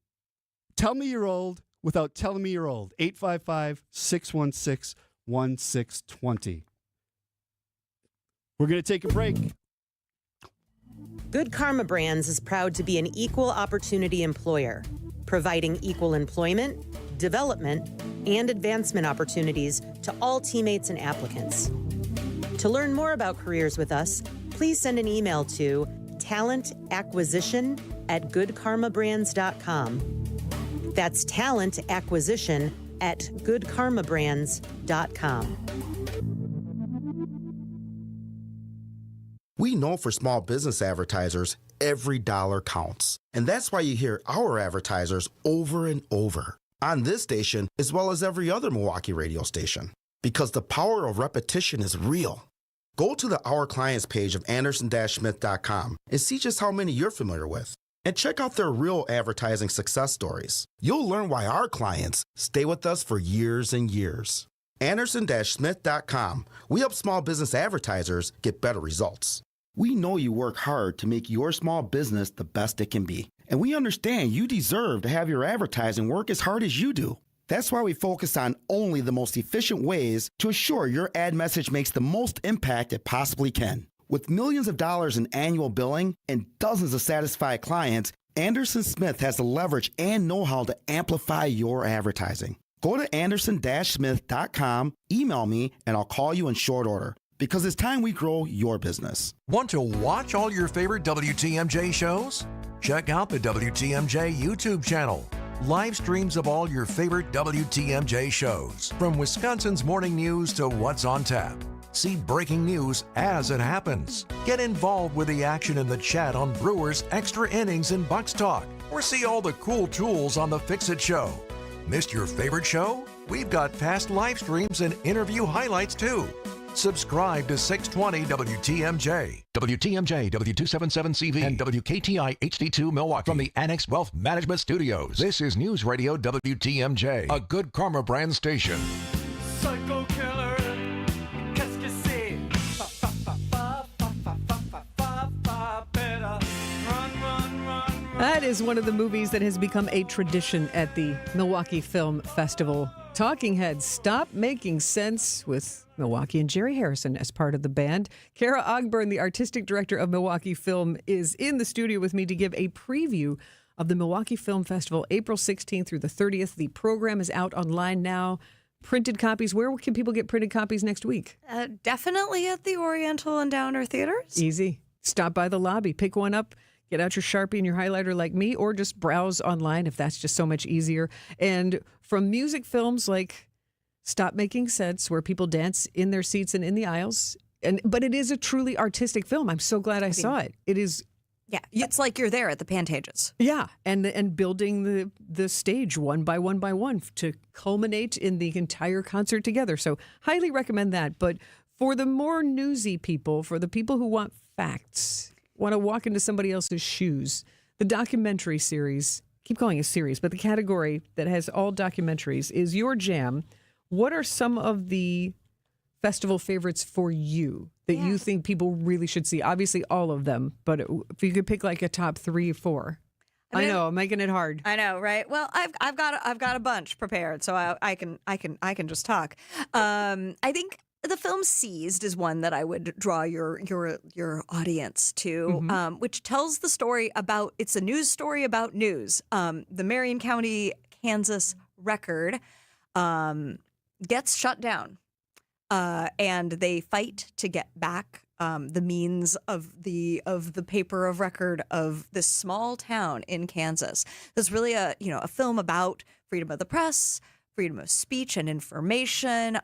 tell me you're old without telling me you're old. 855-616-1620. We're going to take a break. Good Karma Brands is proud to be an equal opportunity employer, providing equal employment, development, and advancement opportunities to all teammates and applicants. To learn more about careers with us, please send an email to talentacquisition@goodkarmabrands.com. That's talentacquisition@goodkarmabrands.com. We know for small business advertisers, every dollar counts. And that's why you hear our advertisers over and over on this station, as well as every other Milwaukee radio station, because the power of repetition is real. Go to the Our Clients page of Anderson-Smith.com and see just how many you're familiar with. And check out their real advertising success stories. You'll learn why our clients stay with us for years and years. Anderson-Smith.com. We help small business advertisers get better results. We know you work hard to make your small business the best it can be. And we understand you deserve to have your advertising work as hard as you do. That's why we focus on only the most efficient ways to assure your ad message makes the most impact it possibly can. With millions of dollars in annual billing and dozens of satisfied clients, Anderson Smith has the leverage and know-how to amplify your advertising. Go to Anderson-Smith.com, email me, and I'll call you in short order, because it's time we grow your business. Want to watch all your favorite WTMJ shows? Check out the WTMJ YouTube channel. Live streams of all your favorite WTMJ shows, from Wisconsin's morning news to what's on tap. See breaking news as it happens. Get involved with the action in the chat on Brewers Extra Innings and Bucks Talk, or see all the cool tools on the Fix-It Show. Missed your favorite show? We've got past live streams and interview highlights too. Subscribe to 620 WTMJ. WTMJ, W277CV, and WKTI HD2 Milwaukee. From the Annex Wealth Management Studios, this is News Radio WTMJ, a Good Karma brand station. Psycho killer. That is one of the movies that has become a tradition at the Milwaukee Film Festival. Talking Heads, Stop Making Sense, with Milwaukee and Jerry Harrison as part of the band. Kara Ogburn, the artistic director of Milwaukee Film, is in the studio with me to give a preview of the Milwaukee Film Festival, April 16th through the 30th. The program is out online now. Printed copies. Where can people get printed copies next week? Definitely at the Oriental and Downer Theaters. Easy. Stop by the lobby, pick one up. Get out your Sharpie and your highlighter like me, or just browse online if that's just so much easier. And from music films like Stop Making Sense, where people dance in their seats and in the aisles, but it is a truly artistic film. I'm so glad I saw it. It is. Yeah, it's like you're there at the Pantages. Yeah, and building the stage one by one to culminate in the entire concert together. So highly recommend that. But For the more newsy people, for the people who want facts, want to walk into somebody else's shoes, the documentary series, keep calling it a series, but the category that has all documentaries is your jam. What are some of the festival favorites for you that you think people really should see? Obviously, all of them, but if you could pick like a top 3 or 4. I know, I'm making it hard. I know, right? Well, I've got a bunch prepared, so I can just talk. I think the film Seized is one that I would draw your audience to, which tells the story about, it's a news story about news. The Marion County, Kansas record gets shut down, and they fight to get back the means of the paper of record of this small town in Kansas. It's really a film about freedom of the press, freedom of speech and information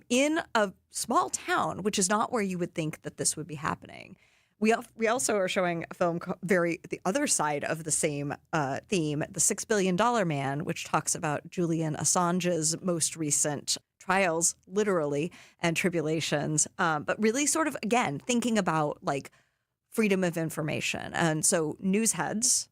in a small town, which is not where you would think that this would be happening. We also are showing a film the other side of the same theme, The $6 Billion Man, which talks about Julian Assange's most recent trials, literally, and tribulations, but really sort of, again, thinking about like freedom of information. And so newsheads,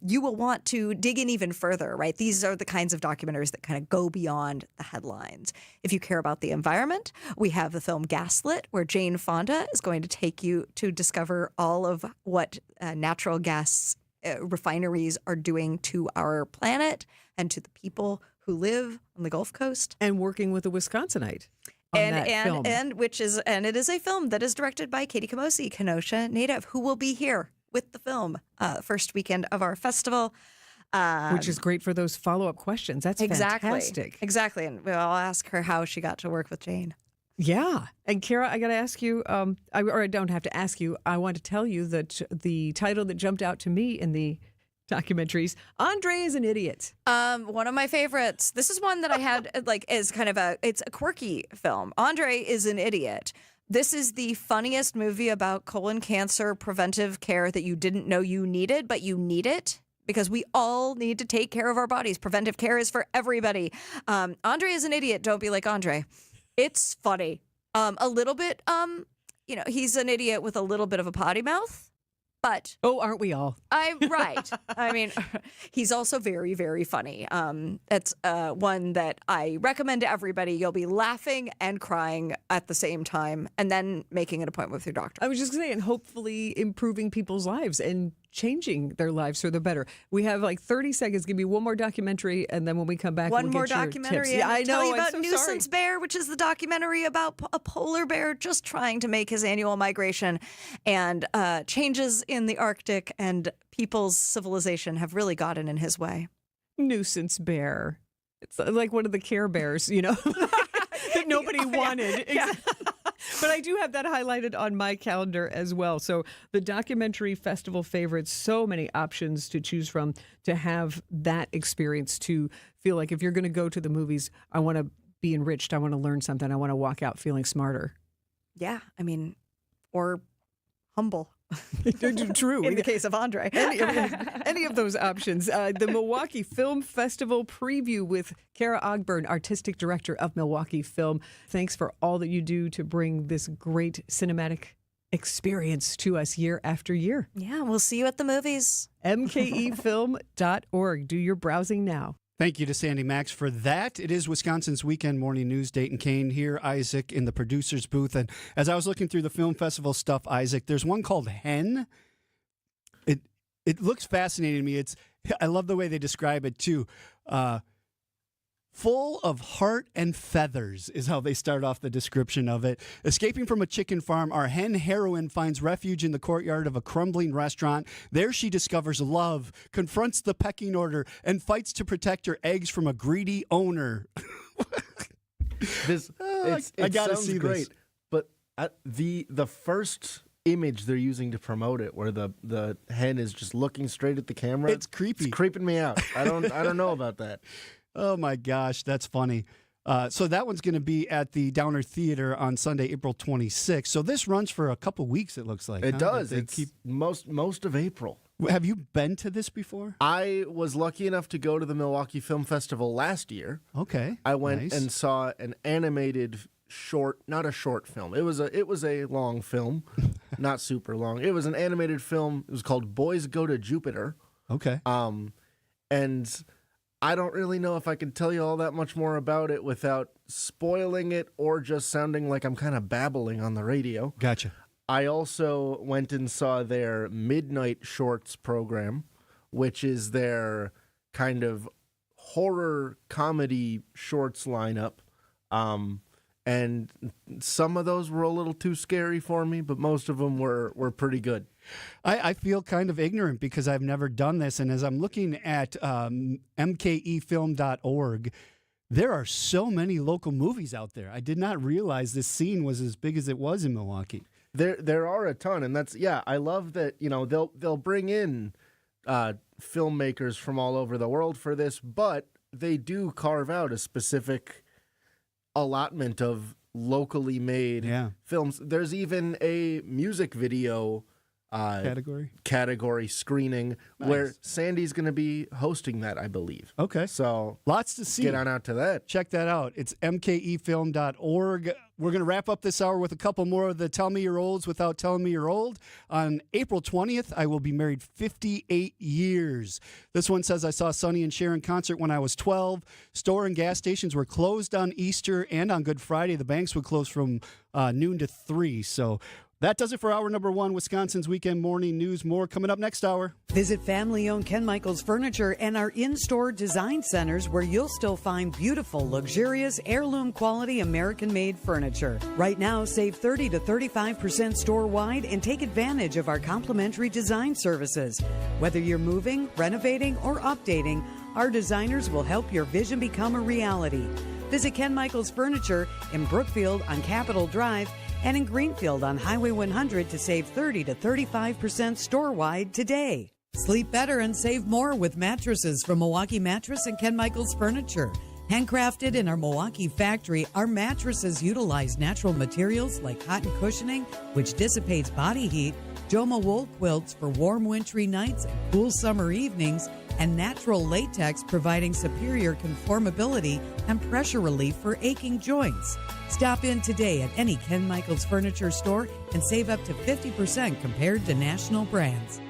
you will want to dig in even further, right? These are the kinds of documentaries that kind of go beyond the headlines. If you care about the environment, we have the film Gaslit, where Jane Fonda is going to take you to discover all of what natural gas refineries are doing to our planet and to the people who live on the Gulf Coast. And working with a Wisconsinite on that film. And it is a film that is directed by Katie Camosi, Kenosha native, who will be here with the film first weekend of our festival. Which is great for those follow-up questions. That's fantastic. Exactly. And I'll ask her how she got to work with Jane. Yeah. And Kara, I got to ask you, I don't have to ask you, I want to tell you that the title that jumped out to me in the documentaries, Andre is an Idiot. One of my favorites. This is one that I had as kind of it's a quirky film. Andre is an Idiot. This is the funniest movie about colon cancer preventive care that you didn't know you needed, but you need it because we all need to take care of our bodies. Preventive care is for everybody. Andre is an Idiot. Don't be like Andre. It's funny. A little bit, he's an idiot with a little bit of a potty mouth. But aren't we all? Right. I mean, he's also very, very funny. It's one that I recommend to everybody. You'll be laughing and crying at the same time, and then making an appointment with your doctor. I was just saying, hopefully improving people's lives and changing their lives for the better. We have like 30 seconds. Give me one more documentary, and then when we come back, one we'll more get your documentary. tips. Yeah, I know. Tell you about I'm so Nuisance sorry. Bear, which is the documentary about a polar bear just trying to make his annual migration, and changes in the Arctic and people's civilization have really gotten in his way. Nuisance Bear. It's like one of the Care Bears, that nobody wanted. Yeah. But I do have that highlighted on my calendar as well. So the documentary festival favorites, so many options to choose from to have that experience, to feel like if you're going to go to the movies, I want to be enriched. I want to learn something. I want to walk out feeling smarter. Yeah. I mean, or humble. True. In the case of Andre. Any of those options. The Milwaukee Film Festival preview with Kara Ogburn, Artistic Director of Milwaukee Film. Thanks for all that you do to bring this great cinematic experience to us year after year. Yeah, we'll see you at the movies. mkefilm.org. Do your browsing now. Thank you to Sandy Max for that. It is Wisconsin's Weekend Morning News. Dayton Kane here, Isaac in the producer's booth. And as I was looking through the film festival stuff, Isaac, there's one called Hen. It looks fascinating to me. I love the way they describe it too. Full of heart and feathers is how they start off the description of it. Escaping from a chicken farm, our hen heroine finds refuge in the courtyard of a crumbling restaurant. There she discovers love, confronts the pecking order, and fights to protect her eggs from a greedy owner. I gotta see great. this. But the first image they're using to promote it, where the hen is just looking straight at the camera, it's creepy. It's creeping me out. I don't know about that. Oh, my gosh, that's funny. So that one's going to be at the Downer Theater on Sunday, April 26th. So this runs for a couple weeks, it looks like. It does. It's most of April. Have you been to this before? I was lucky enough to go to the Milwaukee Film Festival last year. Okay. I went and saw an animated not a short film. It was a long film, not super long. It was an animated film. It was called Boys Go to Jupiter. Okay. And I don't really know if I can tell you all that much more about it without spoiling it or just sounding like I'm kind of babbling on the radio. Gotcha. I also went and saw their Midnight Shorts program, which is their kind of horror comedy shorts lineup. And some of those were a little too scary for me, but most of them were pretty good. I feel kind of ignorant because I've never done this. And as I'm looking at mkefilm.org, there are so many local movies out there. I did not realize this scene was as big as it was in Milwaukee. There are a ton, and I love that, they'll bring in filmmakers from all over the world for this, but they do carve out a specific allotment of locally made films. There's even a music video category screening where Sandy's going to be hosting that, I believe. Okay. So lots to see. Get on out to that. Check that out. It's mkefilm.org. We're going to wrap up this hour with a couple more of the Tell Me You're Olds without telling me you're old. On April 20th, I will be married 58 years. This one says, I saw Sonny and Cher in concert when I was 12. Store and gas stations were closed on Easter and on Good Friday. The banks would close from noon to 3. So that does it for hour number 1, Wisconsin's Weekend Morning News. More coming up next hour. Visit family-owned Ken Michaels Furniture and our in-store design centers where you'll still find beautiful, luxurious, heirloom-quality American-made furniture. Right now, save 30 to 35% store-wide and take advantage of our complimentary design services. Whether you're moving, renovating, or updating, our designers will help your vision become a reality. Visit Ken Michaels Furniture in Brookfield on Capitol Drive and in Greenfield on Highway 100 to save 30 to 35% store-wide today. Sleep better and save more with mattresses from Milwaukee Mattress and Ken Michaels Furniture. Handcrafted in our Milwaukee factory, our mattresses utilize natural materials like cotton cushioning, which dissipates body heat, Joma wool quilts for warm wintry nights and cool summer evenings, and natural latex providing superior conformability and pressure relief for aching joints. Stop in today at any Ken Michaels Furniture store and save up to 50% compared to national brands.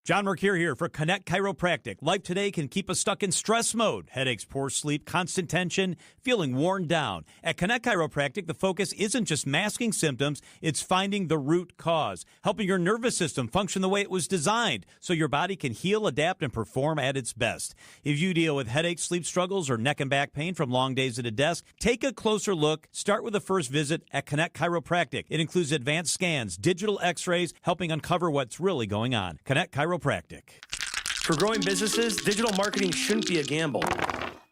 John Mercure here for Connect Chiropractic. Life today can keep us stuck in stress mode. Headaches, poor sleep, constant tension, feeling worn down. At Connect Chiropractic, the focus isn't just masking symptoms, it's finding the root cause, helping your nervous system function the way it was designed so your body can heal, adapt, and perform at its best. If you deal with headaches, sleep struggles, or neck and back pain from long days at a desk, take a closer look. Start with a first visit at Connect Chiropractic. It includes advanced scans, digital x-rays, helping uncover what's really going on. Connect Chiropractic. For growing businesses, digital marketing shouldn't be a gamble.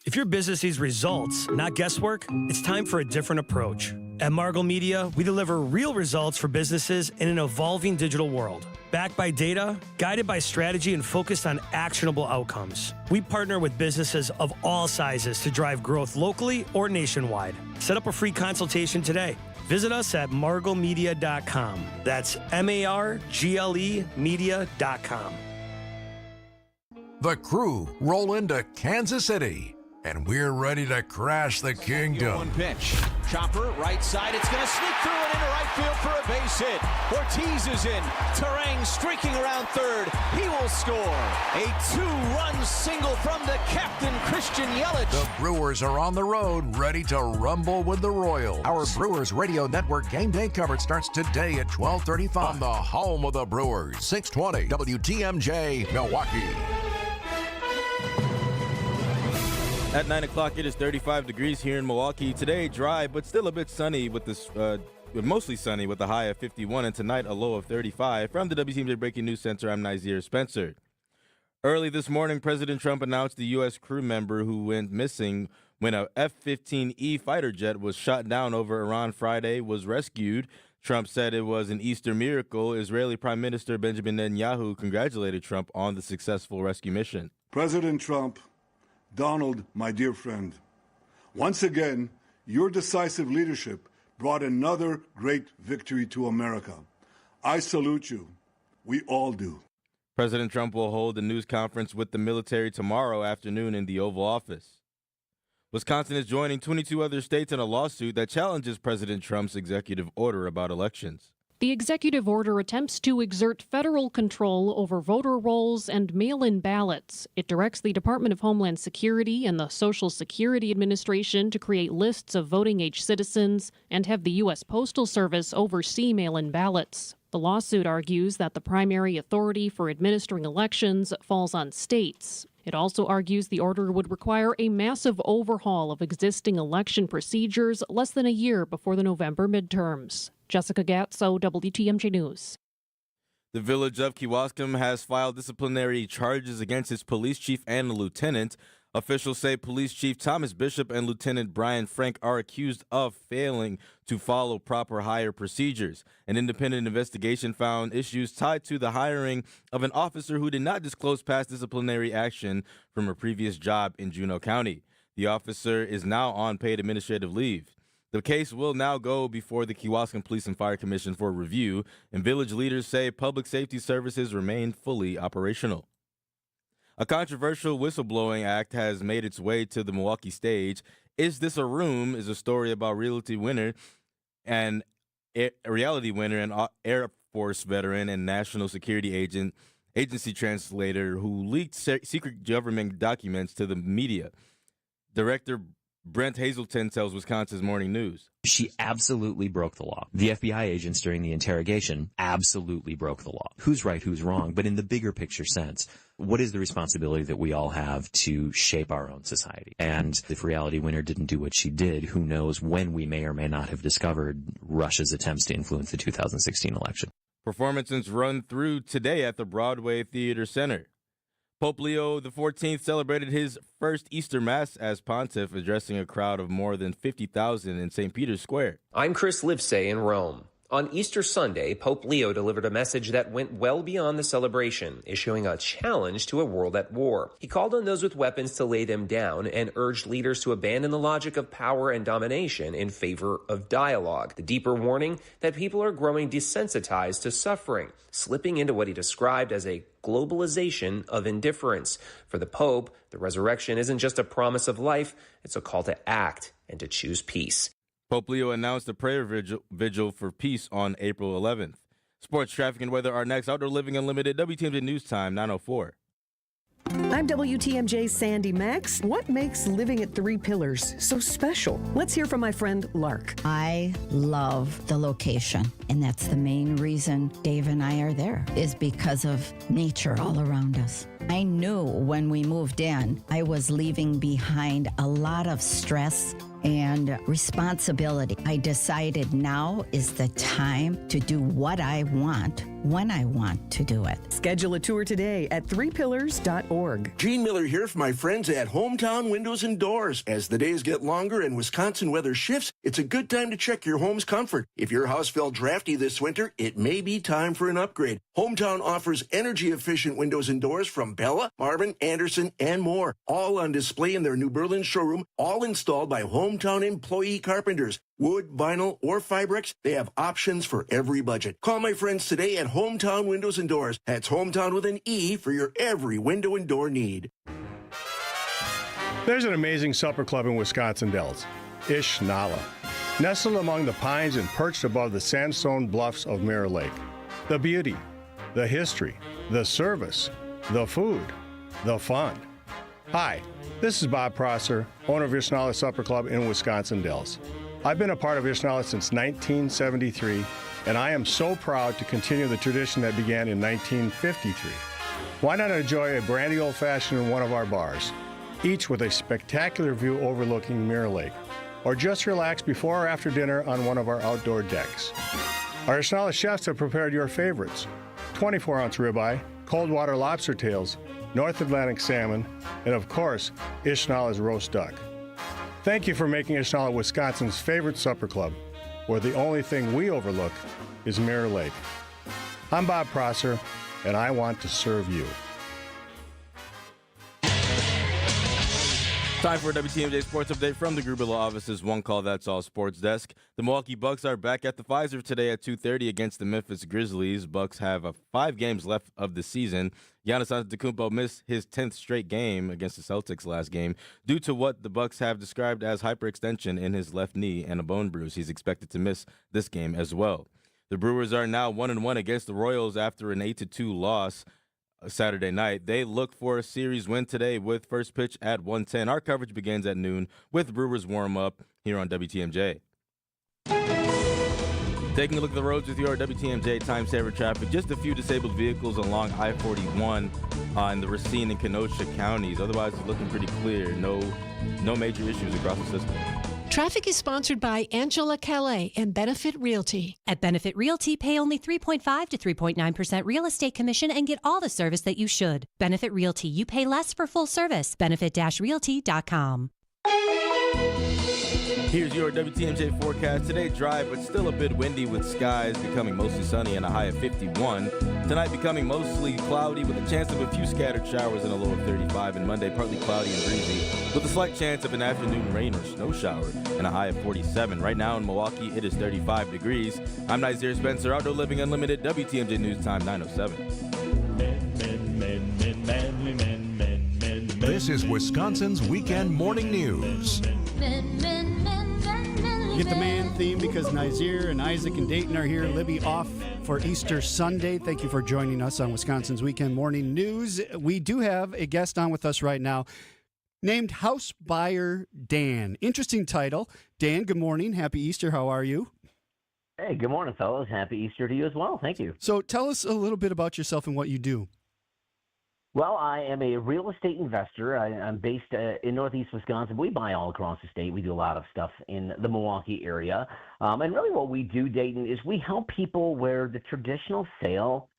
If your business needs results, not guesswork, it's time for a different approach. At Margle Media, we deliver real results for businesses in an evolving digital world. Backed by data, guided by strategy, and focused on actionable outcomes. We partner with businesses of all sizes to drive growth locally or nationwide. Set up a free consultation today. Visit us at marglemedia.com. That's MARGLE media.com. The crew roll into Kansas City, and we're ready to crash the kingdom. One pitch. Chopper, right side. It's going to sneak through it into right field for a base hit. Ortiz is in. Terang streaking around third. He will score. A 2-run single from the captain, Christian Yelich. The Brewers are on the road, ready to rumble with the Royals. Our Brewers Radio Network game day coverage starts today at 12:35 on the home of the Brewers, 620 WTMJ, Milwaukee. At 9 o'clock, it is 35 degrees here in Milwaukee. Today, dry, but still a bit sunny with this, mostly sunny with a high of 51, and tonight a low of 35. From the WTMJ Breaking News Center, I'm Nazir Spencer. Early this morning, President Trump announced the U.S. crew member who went missing when a F-15E fighter jet was shot down over Iran Friday was rescued. Trump said it was an Easter miracle. Israeli Prime Minister Benjamin Netanyahu congratulated Trump on the successful rescue mission. President Trump, Donald, my dear friend, once again, your decisive leadership brought another great victory to America. I salute you. We all do. President Trump will hold a news conference with the military tomorrow afternoon in the Oval Office. Wisconsin is joining 22 other states in a lawsuit that challenges President Trump's executive order about elections. The executive order attempts to exert federal control over voter rolls and mail-in ballots. It directs the Department of Homeland Security and the Social Security Administration to create lists of voting-age citizens and have the U.S. Postal Service oversee mail-in ballots. The lawsuit argues that the primary authority for administering elections falls on states. It also argues the order would require a massive overhaul of existing election procedures less than a year before the November midterms. Jessica Gatso, WTMJ News. The village of Kewaskum has filed disciplinary charges against its police chief and a lieutenant. Officials say Police Chief Thomas Bishop and Lieutenant Brian Frank are accused of failing to follow proper hire procedures. An independent investigation found issues tied to the hiring of an officer who did not disclose past disciplinary action from a previous job in Juneau County. The officer is now on paid administrative leave. The case will now go before the Kewaskum Police and Fire Commission for review, and village leaders say public safety services remain fully operational. A controversial whistleblowing act has made its way to the Milwaukee stage. Is This a Room is a story about reality winner and Air Force veteran and national security agency translator who leaked secret government documents to the media. Director Brent Hazelton tells Wisconsin's Morning News. She absolutely broke the law. The FBI agents during the interrogation absolutely broke the law. Who's right, who's wrong? But in the bigger picture sense, what is the responsibility that we all have to shape our own society? And if Reality Winner didn't do what she did, who knows when we may or may not have discovered Russia's attempts to influence the 2016 election. Performances run through today at the Broadway Theater Center. Pope Leo XIV celebrated his first Easter Mass as pontiff, addressing a crowd of more than 50,000 in St. Peter's Square. I'm Chris Livesay in Rome. On Easter Sunday, Pope Leo delivered a message that went well beyond the celebration, issuing a challenge to a world at war. He called on those with weapons to lay them down and urged leaders to abandon the logic of power and domination in favor of dialogue. The deeper warning that people are growing desensitized to suffering, slipping into what he described as a globalization of indifference. For the Pope, the resurrection isn't just a promise of life, it's a call to act and to choose peace. Pope Leo announced a prayer vigil for peace on April 11th. Sports, traffic, and weather are next. Outdoor Living Unlimited, WTMJ News Time, 9:04. I'm WTMJ's Sandy Max. What makes living at Three Pillars so special? Let's hear from my friend Lark. I love the location, and that's the main reason Dave and I are there, is because of nature all around us. I knew when we moved in, I was leaving behind a lot of stress and responsibility. I decided now is the time to do what I want when I want to do it. Schedule a tour today at threepillars.org. Gene Miller here for my friends at Hometown Windows and Doors. As the days get longer and Wisconsin weather shifts, it's a good time to check your home's comfort. If your house felt drafty this winter, it may be time for an upgrade. Hometown offers energy-efficient windows and doors from Bella, Marvin, Anderson, and more. All on display in their New Berlin showroom, all installed by Hometown employee carpenters. Wood, vinyl, or Fibrex, they have options for every budget. Call my friends today at Hometown Windows and Doors. That's Hometown with an E for your every window and door need. There's an amazing supper club in Wisconsin Dells, Ish Nala. Nestled among the pines and perched above the sandstone bluffs of Mirror Lake. The beauty, the history, the service, the food, the fun. Hi, this is Bob Prosser, owner of Ishnala Supper Club in Wisconsin Dells. I've been a part of Ishnala since 1973, and I am so proud to continue the tradition that began in 1953. Why not enjoy a brandy old-fashioned in one of our bars, each with a spectacular view overlooking Mirror Lake, or just relax before or after dinner on one of our outdoor decks. Our Ishnala chefs have prepared your favorites: 24-ounce ribeye, cold water lobster tails, North Atlantic salmon, and of course, Ishnala's roast duck. Thank you for making Ishnala Wisconsin's favorite supper club, where the only thing we overlook is Mirror Lake. I'm Bob Prosser, and I want to serve you. Time for a WTMJ Sports Update from the Gruber Law Office's One Call That's All Sports Desk. The Milwaukee Bucks are back at the Pfizer today at 2:30 against the Memphis Grizzlies. Bucks have 5 games left of the season. Giannis Antetokounmpo missed his 10th straight game against the Celtics last game due to what the Bucks have described as hyperextension in his left knee and a bone bruise. He's expected to miss this game as well. The Brewers are now 1-1 against the Royals after an 8-2 loss Saturday night. They look for a series win today with first pitch at 1:10. Our coverage begins at noon with Brewers warm-up here on WTMJ. Taking a look at the roads with your WTMJ time saver traffic. Just a few disabled vehicles along I-41 in the Racine and Kenosha counties. Otherwise, it's looking pretty clear. No major issues across the system. Traffic is sponsored by Angela Calais and Benefit Realty. At Benefit Realty, pay only 3.5 to 3.9% real estate commission and get all the service that you should. Benefit Realty, you pay less for full service. Benefit-realty.com. Here's your WTMJ forecast. Today, dry, but still a bit windy with skies becoming mostly sunny and a high of 51. Tonight, becoming mostly cloudy with a chance of a few scattered showers and a low of 35. And Monday, partly cloudy and breezy with a slight chance of an afternoon rain or snow shower and a high of 47. Right now in Milwaukee, it is 35 degrees. I'm Nazir Spencer, Outdoor Living Unlimited, WTMJ News Time 9:07. This is Wisconsin's Weekend Morning News. You get the man theme because Nazir and Isaac and Dayton are here. Libby off for Easter Sunday. Thank you for joining us on Wisconsin's Weekend Morning News. We do have a guest on with us right now named House Buyer Dan. Interesting title. Dan, good morning. Happy Easter. How are you? Hey, good morning, fellas. Happy Easter to you as well. Thank you. So tell us a little bit about yourself and what you do. Well, I am a real estate investor. I'm based in Northeast Wisconsin. We buy all across the state. We do a lot of stuff in the Milwaukee area. And really what we do, Dayton, is we help people where the traditional sale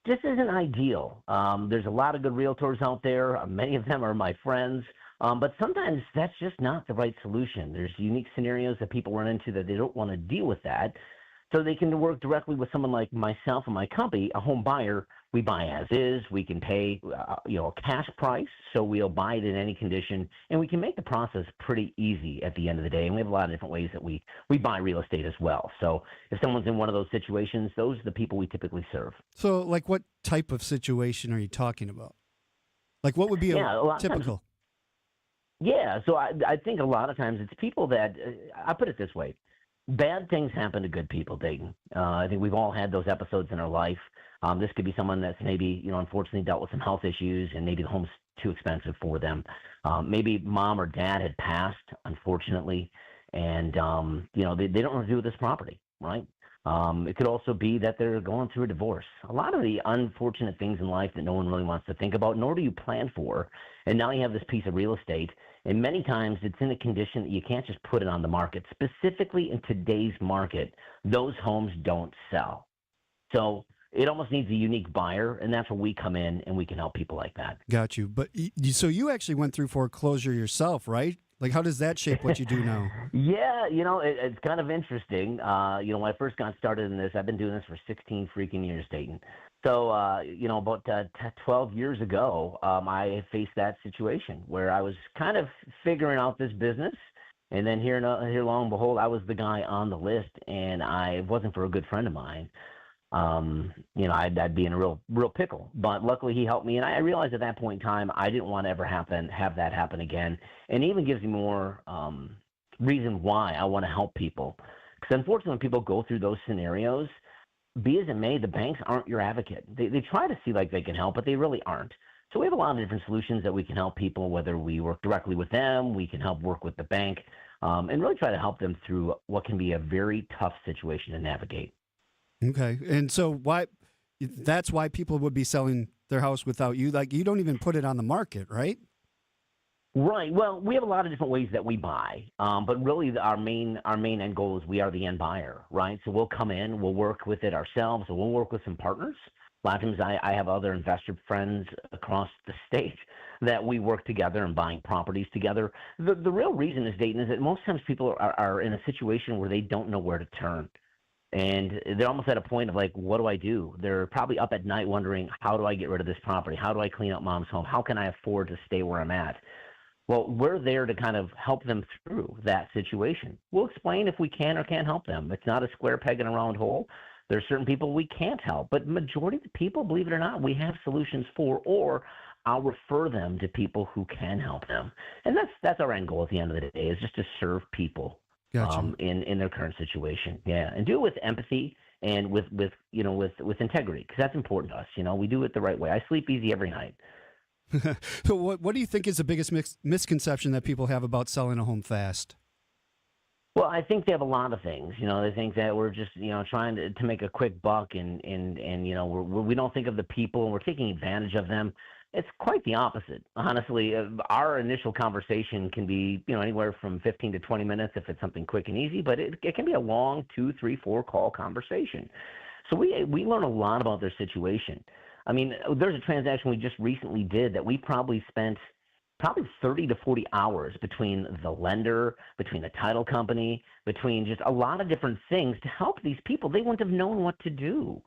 just isn't ideal. There's a lot of good realtors out there. Many of them are my friends. But sometimes that's just not the right solution. There's unique scenarios that people run into that they don't want to deal with that. So they can work directly with someone like myself and my company, a home buyer. We buy as is. We can pay, a cash price, so we'll buy it in any condition, and we can make the process pretty easy at the end of the day. And we have a lot of different ways that we buy real estate as well. So if someone's in one of those situations, those are the people we typically serve. So, like, what type of situation are you talking about? Like, what would be a typical? So I think a lot of times it's people that I put it this way. Bad things happen to good people, Dayton. I think we've all had those episodes in our life. This could be someone that's maybe, unfortunately dealt with some health issues and maybe the home's too expensive for them. Maybe mom or dad had passed, unfortunately, and, they don't want to do with this property, right? It could also be that they're going through a divorce. A lot of the unfortunate things in life that no one really wants to think about, nor do you plan for. And now you have this piece of real estate, and many times it's in a condition that you can't just put it on the market. Specifically in today's market, those homes don't sell. So it almost needs a unique buyer, and that's where we come in and we can help people like that. Got you. But so you actually went through foreclosure yourself, right? Like, how does that shape what you do now? Yeah, it's kind of interesting. When I first got started in this, I've been doing this for 16 freaking years, Dayton. So, about 12 years ago, I faced that situation where I was kind of figuring out this business. And then here lo and behold, I was the guy on the list, and it wasn't for a good friend of mine. I'd be in a real pickle. But luckily he helped me, and I realized at that point in time I didn't want to ever have that happen again. And it even gives me more reason why I want to help people. Because unfortunately, when people go through those scenarios, be as it may, the banks aren't your advocate. They try to see like they can help, but they really aren't. So we have a lot of different solutions that we can help people, whether we work directly with them, we can help work with the bank, and really try to help them through what can be a very tough situation to navigate. Okay. And so that's why people would be selling their house without you. Like, you don't even put it on the market, right? Right. Well, we have a lot of different ways that we buy, but really our main end goal is we are the end buyer, right? So we'll come in, we'll work with it ourselves, or we'll work with some partners. A lot of times I have other investor friends across the state that we work together and buying properties together. The real reason is, Dayton, is that most times people are in a situation where they don't know where to turn. And they're almost at a point of like, what do I do? They're probably up at night wondering, how do I get rid of this property? How do I clean up mom's home? How can I afford to stay where I'm at? Well, we're there to kind of help them through that situation. We'll explain if we can or can't help them. It's not a square peg in a round hole. There are certain people we can't help, but majority of the people, believe it or not, we have solutions for, or I'll refer them to people who can help them. And that's our end goal at the end of the day, is just to serve people in their current situation. Yeah, and do it with empathy and with integrity, because that's important to us. We do it the right way. I sleep easy every night. So what do you think is the biggest misconception that people have about selling a home fast? Well, I think they have a lot of things. They think that we're just, trying to make a quick buck, and we don't think of the people, and we're taking advantage of them. It's quite the opposite, honestly. Our initial conversation can be, anywhere from 15 to 20 minutes if it's something quick and easy, but it can be a long 2, 3, 4 call conversation. So we learn a lot about their situation. I mean, there's a transaction we just recently did that we probably spent 30 to 40 hours between the lender, between the title company, between just a lot of different things to help these people. They wouldn't have known what to do.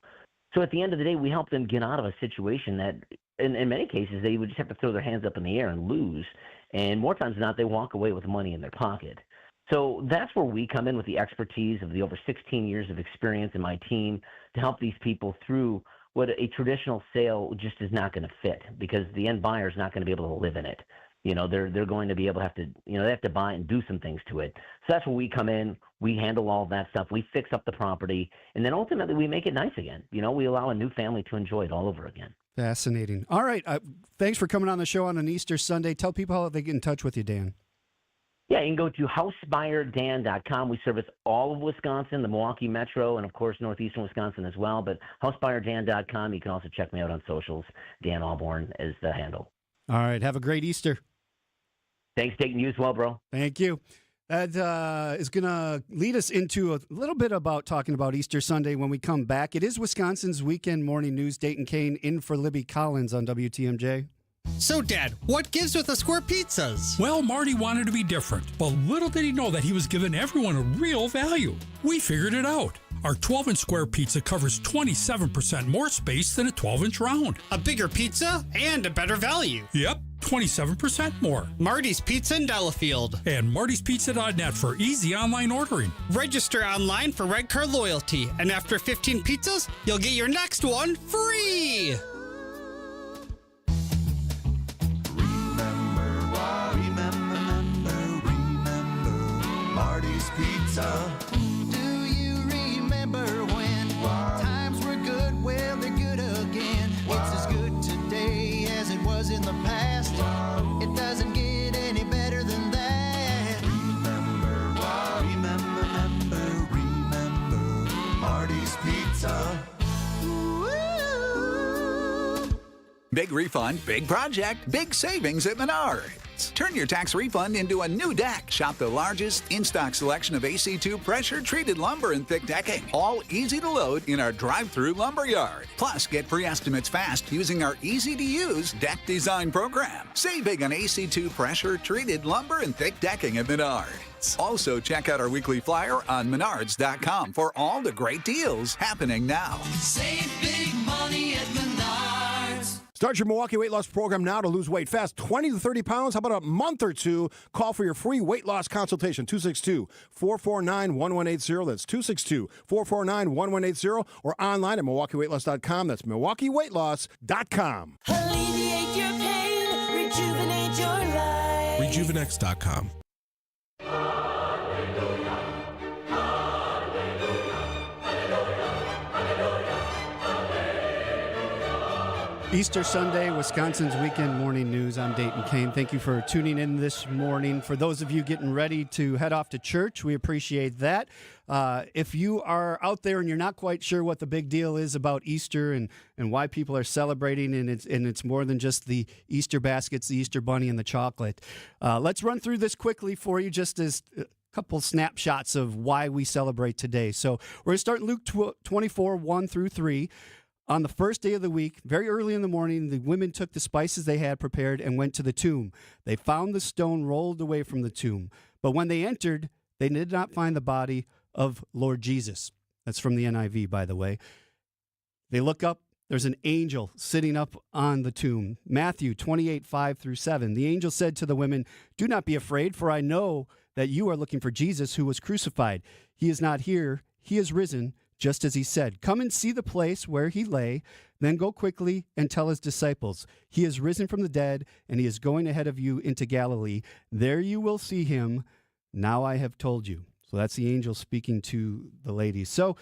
So at the end of the day, we help them get out of a situation that, in many cases, they would just have to throw their hands up in the air and lose. And more times than not, they walk away with money in their pocket. So that's where we come in with the expertise of the over 16 years of experience in my team to help these people through what a traditional sale just is not going to fit, because the end buyer is not going to be able to live in it. They're going to be able to they have to buy and do some things to it. So that's where we come in. We handle all of that stuff. We fix up the property, and then ultimately we make it nice again. We allow a new family to enjoy it all over again. Fascinating. All right. Thanks for coming on the show on an Easter Sunday. Tell people how they get in touch with you, Dan. Yeah, you can go to housebuyerdan.com. We service all of Wisconsin, the Milwaukee Metro, and, of course, northeastern Wisconsin as well. But housebuyerdan.com. You can also check me out on socials. Dan Alborn is the handle. All right. Have a great Easter. Thanks, Dayton. You as well, bro. Thank you. That is going to lead us into a little bit about talking about Easter Sunday when we come back. It is Wisconsin's Weekend Morning News. Dayton Kane in for Libby Collins on WTMJ. So, Dad, what gives with the square pizzas? Well, Marty wanted to be different, but little did he know that he was giving everyone a real value. We figured it out. Our 12-inch square pizza covers 27% more space than a 12-inch round. A bigger pizza and a better value. Yep, 27% more. Marty's Pizza in Delafield. And martyspizza.net for easy online ordering. Register online for Red Card Loyalty, and after 15 pizzas, you'll get your next one free. Marty's Pizza. Do you remember when times were good? Well, they're good again. It's as good today as it was in the past. It doesn't get any better than that. Remember Marty's Pizza. Big refund, big project, big savings at Menards. Turn your tax refund into a new deck. Shop the largest in-stock selection of AC2 pressure-treated lumber and thick decking. All easy to load in our drive-through lumber yard. Plus, get free estimates fast using our easy-to-use deck design program. Save big on AC2 pressure-treated lumber and thick decking at Menards. Also, check out our weekly flyer on menards.com for all the great deals happening now. Save big money at Menards. Start your Milwaukee weight loss program now to lose weight fast. 20 to 30 pounds. How about a month or two? Call for your free weight loss consultation. 262-449-1180. That's 262-449-1180. Or online at MilwaukeeWeightLoss.com. That's MilwaukeeWeightLoss.com. Alleviate your pain. Rejuvenate your life. Rejuvenex.com. Easter Sunday, Wisconsin's Weekend Morning News. I'm Dayton Kane. Thank you for tuning in this morning. For those of you getting ready to head off to church, we appreciate that. If you are out there and you're not quite sure what the big deal is about Easter and why people are celebrating, and it's more than just the Easter baskets, the Easter bunny, and the chocolate. Let's run through this quickly for you, just as couple snapshots of why we celebrate today. So we're going to start in Luke 24, 1 through 3. On the first day of the week, very early in the morning, the women took the spices they had prepared and went to the tomb. They found the stone rolled away from the tomb. But when they entered, they did not find the body of Lord Jesus. That's from the NIV, by the way. They look up there's an angel sitting up on the tomb. Matthew 28:5-7. The angel said to the women, "Do not be afraid, for I know that you are looking for Jesus who was crucified. He is not here. He is risen, just as he said. Come and see the place where he lay. Then go quickly and tell his disciples, he is risen from the dead, and he is going ahead of you into Galilee. There you will see him. Now I have told you." So that's the angel speaking to the ladies. So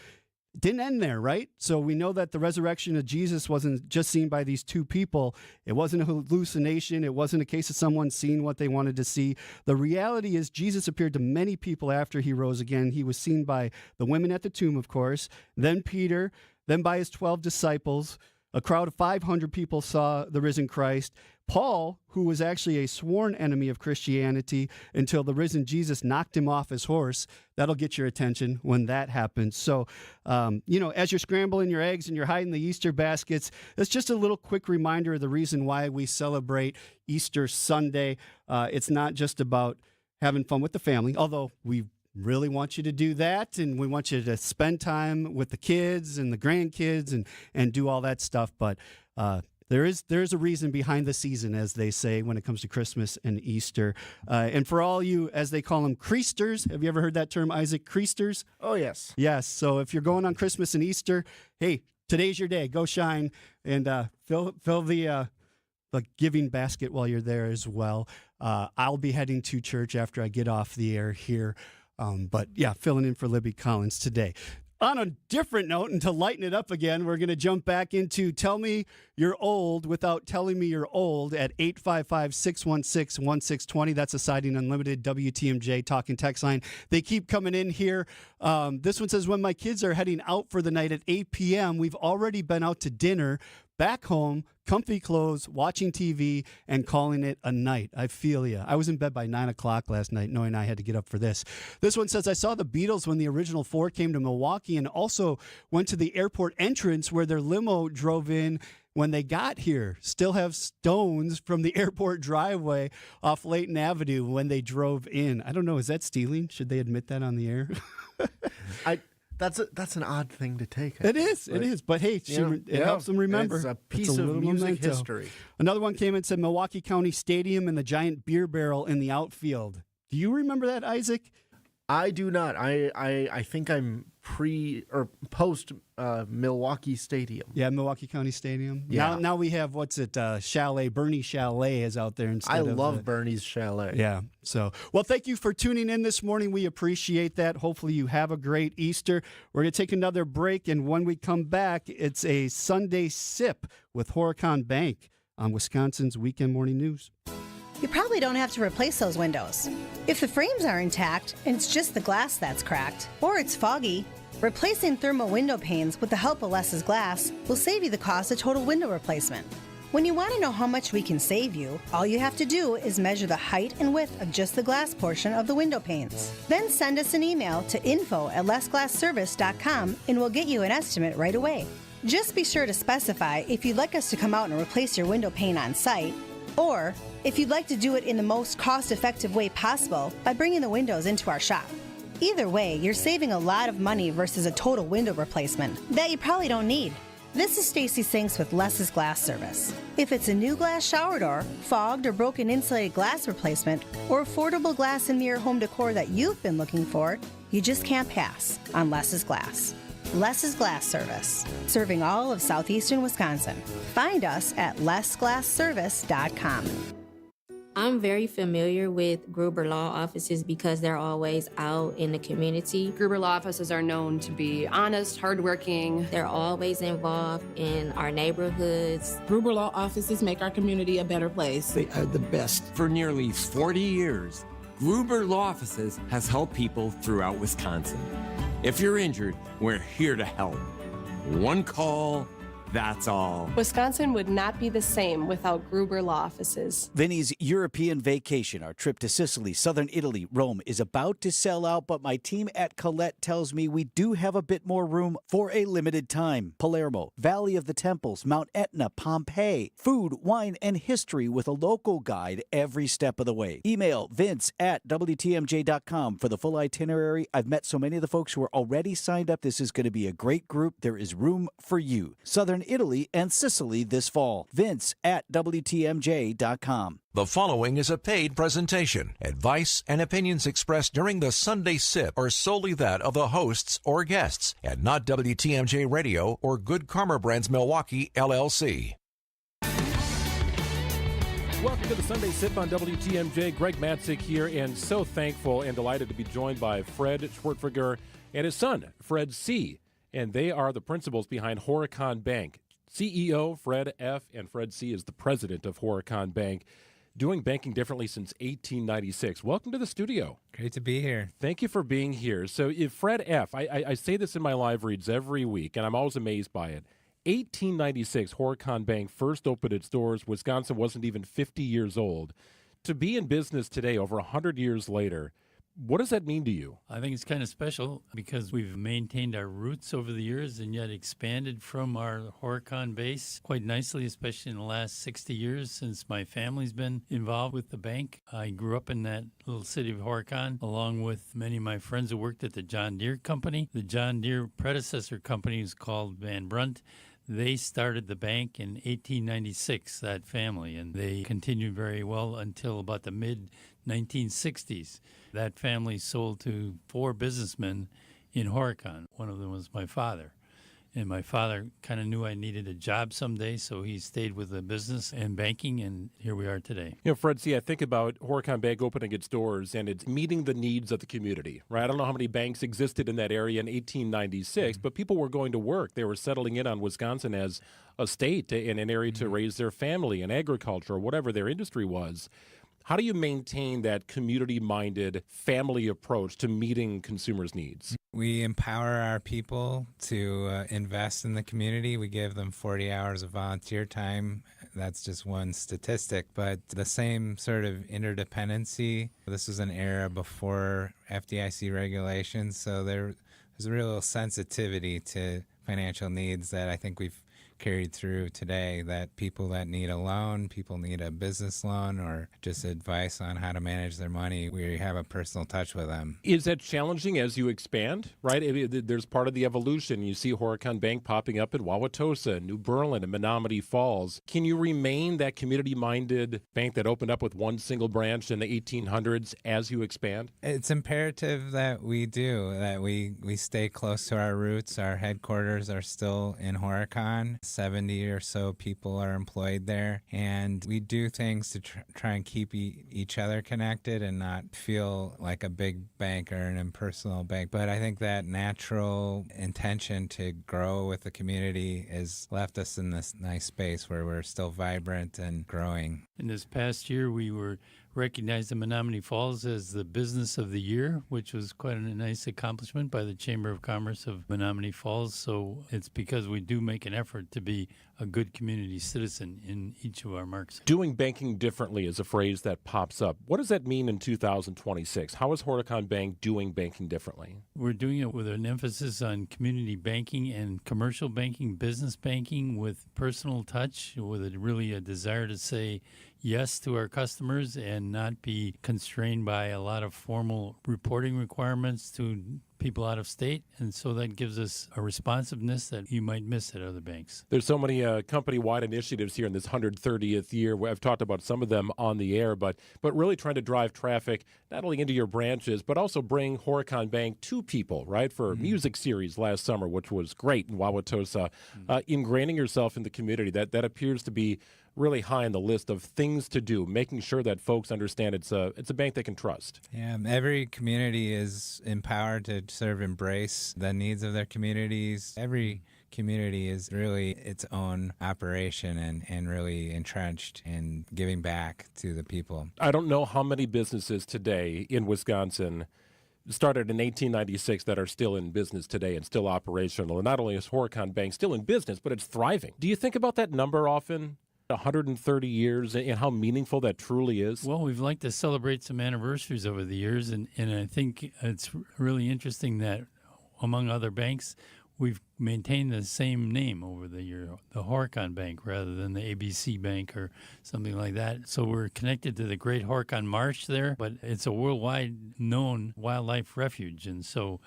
it didn't end there, right? So we know that the resurrection of Jesus wasn't just seen by these two people. It wasn't a hallucination. It wasn't a case of someone seeing what they wanted to see. The reality is Jesus appeared to many people after he rose again. He was seen by the women at the tomb, of course, then Peter, then by his 12 disciples. A crowd of 500 people saw the risen Christ. Paul, who was actually a sworn enemy of Christianity until the risen Jesus knocked him off his horse. That'll get your attention when that happens. So, as you're scrambling your eggs and you're hiding the Easter baskets, it's just a little quick reminder of the reason why we celebrate Easter Sunday. It's not just about having fun with the family, although we really want you to do that, and we want you to spend time with the kids and the grandkids and do all that stuff. But there's a reason behind the season, as they say, when it comes to Christmas and Easter. And for all you, as they call them, Creasters, have you ever heard that term, Isaac? Creasters? Oh, yes. Yes. So if you're going on Christmas and Easter, hey, today's your day. Go shine and fill the giving basket while you're there as well. I'll be heading to church after I get off the air here. But yeah, filling in for Libby Collins today. On a different note, and to lighten it up again, we're going to jump back into Tell Me You're Old Without Telling Me You're Old at 855-616-1620. That's a Siding Unlimited WTMJ talking text line. They keep coming in here. This one says, when my kids are heading out for the night at 8 p.m., we've already been out to dinner, back home, comfy clothes, watching TV, and calling it a night. I feel ya. I was in bed by 9 o'clock last night, knowing I had to get up for this. This one says, I saw the Beatles when the original four came to Milwaukee, and also went to the airport entrance where their limo drove in when they got here. Still have stones from the airport driveway off Layton Avenue when they drove in. I don't know. Is that stealing? Should they admit that on the air? That's an odd thing to take. It is. But hey, it helps them remember. It's a piece of music history. Another one came and said Milwaukee County Stadium and the giant beer barrel in the outfield. Do you remember that, Isaac? I do not. I think I'm post Milwaukee Stadium. Yeah, Milwaukee County Stadium. Yeah. Now we have, Chalet. Bernie Chalet is out there instead of... I love Bernie's Chalet. Yeah. So, well, thank you for tuning in this morning. We appreciate that. Hopefully you have a great Easter. We're going to take another break, and when we come back, it's a Sunday Sip with Horicon Bank on Wisconsin's Weekend Morning News. You probably don't have to replace those windows. If the frames are intact and it's just the glass that's cracked, or it's foggy, replacing thermal window panes with the help of Less's Glass will save you the cost of total window replacement. When you want to know how much we can save you, all you have to do is measure the height and width of just the glass portion of the window panes. Then send us an email to info@lessglassservice.com and we'll get you an estimate right away. Just be sure to specify if you'd like us to come out and replace your window pane on site, or if you'd like to do it in the most cost-effective way possible by bringing the windows into our shop. Either way, you're saving a lot of money versus a total window replacement that you probably don't need. This is Stacy Sinks with Less's Glass Service. If it's a new glass shower door, fogged or broken insulated glass replacement, or affordable glass and mirror home decor that you've been looking for, you just can't pass on Less's Glass. Less's Glass Service, serving all of southeastern Wisconsin. Find us at lessglassservice.com. I'm very familiar with Gruber Law Offices because they're always out in the community. Gruber Law Offices are known to be honest, hardworking. They're always involved in our neighborhoods. Gruber Law Offices make our community a better place. They are the best. For nearly 40 years, Gruber Law Offices has helped people throughout Wisconsin. If you're injured, we're here to help. One call, that's all. Wisconsin would not be the same without Gruber Law Offices. Vinny's European vacation, our trip to Sicily, southern Italy, Rome, is about to sell out, but my team at Colette tells me we do have a bit more room for a limited time. Palermo, Valley of the Temples, Mount Etna, Pompeii, food, wine, and history with a local guide every step of the way. Email vince@WTMJ.com for the full itinerary. I've met so many of the folks who are already signed up. This is going to be a great group. There is room for you. Southern Italy and Sicily this fall. Vince at WTMJ.com. The following is a paid presentation. Advice and opinions expressed during the Sunday Sip are solely that of the hosts or guests and not WTMJ Radio or Good Karma Brands Milwaukee, LLC. Welcome to the Sunday Sip on WTMJ. Greg Matzik here, and so thankful and delighted to be joined by Fred Schwertfeger and his son, Fred C. And they are the principals behind Horicon Bank. CEO Fred F. and Fred C. is the president of Horicon Bank, doing banking differently since 1896. Welcome to the studio. Great to be here. Thank you for being here. So if Fred F., I say this in my live reads every week, and I'm always amazed by it. 1896, Horicon Bank first opened its doors. Wisconsin wasn't even 50 years old. To be in business today, over 100 years later, what does that mean to you? I think it's kind of special because we've maintained our roots over the years and yet expanded from our Horicon base quite nicely, especially in the last 60 years since my family's been involved with the bank. I grew up in that little city of Horicon along with many of my friends who worked at the John Deere company. The John Deere predecessor company is called Van Brunt. They started the bank in 1896, that family, and they continued very well until about the mid-1960s. That family sold to 4 businessmen in Horicon. One of them was my father. And my father kind of knew I needed a job someday, so he stayed with the business and banking, and here we are today. You know, Fred, see, I think about Horicon Bank opening its doors, and it's meeting the needs of the community, right? I don't know how many banks existed in that area in 1896, but people were going to work. They were settling in on Wisconsin as a state in an area to raise their family and agriculture or whatever their industry was. How do you maintain that community-minded family approach to meeting consumers' needs? We empower our people to invest in the community. We give them 40 hours of volunteer time. That's just one statistic, but the same sort of interdependency. This was an era before FDIC regulations, so there's a real sensitivity to financial needs that I think we've carried through today, that people that need a loan, people need a business loan, or just advice on how to manage their money, we have a personal touch with them. Is that challenging as you expand, right? There's part of the evolution. You see Horicon Bank popping up in Wauwatosa, New Berlin, and Menominee Falls. Can you remain that community-minded bank that opened up with one single branch in the 1800s as you expand? It's imperative that we do, that we stay close to our roots. Our headquarters are still in Horicon. 70 or so people are employed there, and we do things to try and keep each other connected and not feel like a big bank or an impersonal bank. But I think that natural intention to grow with the community has left us in this nice space where we're still vibrant and growing. In this past year, we were recognized in Menominee Falls as the Business of the Year, which was quite a nice accomplishment by the Chamber of Commerce of Menominee Falls. So it's because we do make an effort to be a good community citizen in each of our markets. Doing banking differently is a phrase that pops up. What does that mean in 2026? How is Horicon Bank doing banking differently? We're doing it with an emphasis on community banking and commercial banking, business banking with personal touch, with really a desire to say yes to our customers and not be constrained by a lot of formal reporting requirements to people out of state. And so that gives us a responsiveness that you might miss at other banks. There's so many company-wide initiatives here in this 130th year. I've talked about some of them on the air, but really trying to drive traffic not only into your branches, but also bring Horicon Bank to people, right? For a music series last summer, which was great in Wauwatosa. Ingraining yourself in the community, that appears to be really high on the list of things to do, making sure that folks understand it's a bank they can trust. Yeah, every community is empowered to sort of embrace the needs of their communities. Every community is really its own operation and really entrenched in giving back to the people. I don't know how many businesses today in Wisconsin started in 1896 that are still in business today and still operational. And not only is Horicon Bank still in business, but it's thriving. Do you think about that number often? 130 years and how meaningful that truly is? Well, we've liked to celebrate some anniversaries over the years, and I think it's really interesting that, among other banks, we've maintained the same name over the year, the Horicon Bank, rather than the ABC Bank or something like that. So we're connected to the Great Horicon Marsh there, but it's a worldwide known wildlife refuge, and so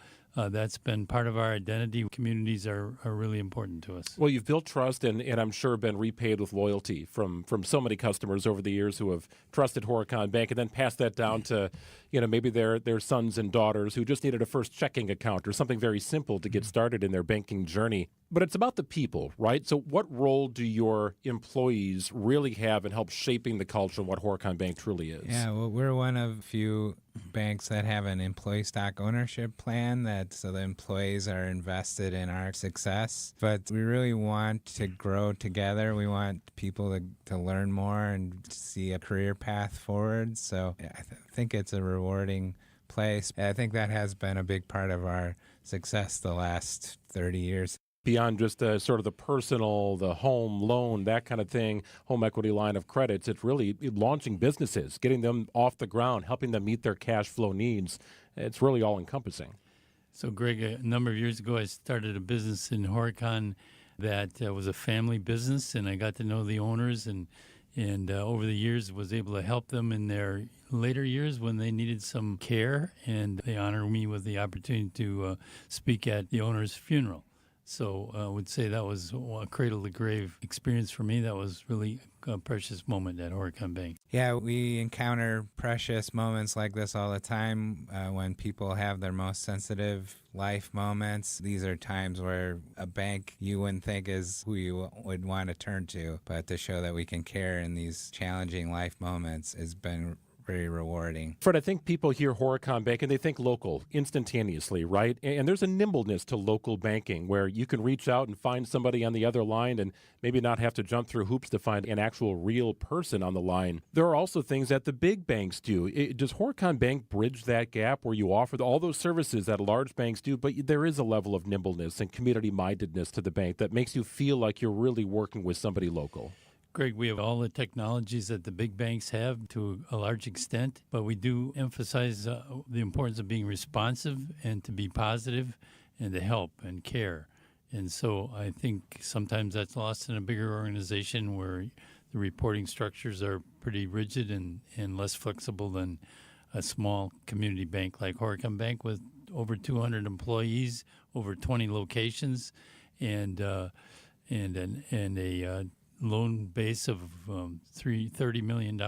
that's been part of our identity. Communities are really important to us. Well, you've built trust and I'm sure been repaid with loyalty from so many customers over the years who have trusted Horicon Bank and then passed that down to, maybe their sons and daughters who just needed a first checking account or something very simple to get started in their banking journey. But it's about the people, right? So what role do your employees really have in help shaping the culture of what Horicon Bank truly is? Yeah, well, we're one of few banks that have an employee stock ownership plan so the employees are invested in our success. But we really want to grow together. We want people to learn more and see a career path forward. So I think it's a rewarding place. I think that has been a big part of our success the last 30 years. Beyond just sort of the personal, the home loan, that kind of thing, home equity line of credits, it's really launching businesses, getting them off the ground, helping them meet their cash flow needs. It's really all-encompassing. So, Greg, a number of years ago, I started a business in Horicon that was a family business, and I got to know the owners and over the years was able to help them in their later years when they needed some care, and they honored me with the opportunity to speak at the owner's funeral. So I would say that was a cradle-to-grave experience for me. That was really a precious moment at Horicon Bank. Yeah, we encounter precious moments like this all the time when people have their most sensitive life moments. These are times where a bank you wouldn't think is who you would want to turn to, but to show that we can care in these challenging life moments has been very rewarding. Fred, I think people hear Horicon Bank and they think local instantaneously, right? And there's a nimbleness to local banking where you can reach out and find somebody on the other line and maybe not have to jump through hoops to find an actual real person on the line. There are also things that the big banks do. Does Horicon Bank bridge that gap where you offer all those services that large banks do, but there is a level of nimbleness and community-mindedness to the bank that makes you feel like you're really working with somebody local? Greg, we have all the technologies that the big banks have to a large extent, but we do emphasize the importance of being responsive and to be positive and to help and care. And so I think sometimes that's lost in a bigger organization where the reporting structures are pretty rigid and less flexible than a small community bank like Horicon Bank with over 200 employees, over 20 locations, and a loan base of $30 million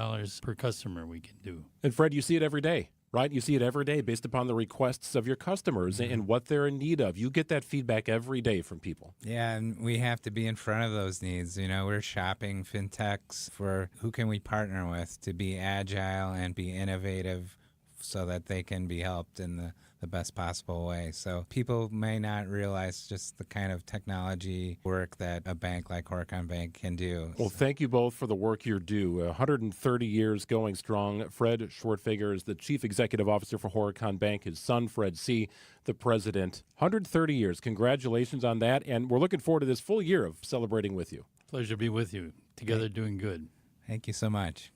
per customer we can do. And Fred, you see it every day, right? You see it every day based upon the requests of your customers and what they're in need of. You get that feedback every day from people. Yeah, and we have to be in front of those needs. We're shopping fintechs for who can we partner with to be agile and be innovative so that they can be helped in the best possible way. So people may not realize just the kind of technology work that a bank like Horicon Bank can do. Well, thank you both for the work you do. 130 years going strong. Fred Schwartfeger is the Chief Executive Officer for Horicon Bank. His son, Fred C., the president. 130 years. Congratulations on that. And we're looking forward to this full year of celebrating with you. Pleasure to be with you. Together doing good. Thank you so much.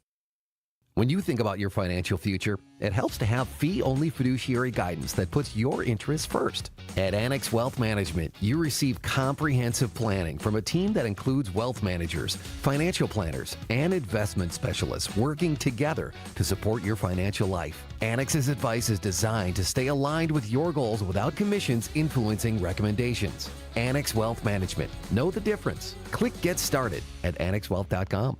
When you think about your financial future, it helps to have fee-only fiduciary guidance that puts your interests first. At Annex Wealth Management, you receive comprehensive planning from a team that includes wealth managers, financial planners, and investment specialists working together to support your financial life. Annex's advice is designed to stay aligned with your goals without commissions influencing recommendations. Annex Wealth Management. Know the difference. Click Get Started at annexwealth.com.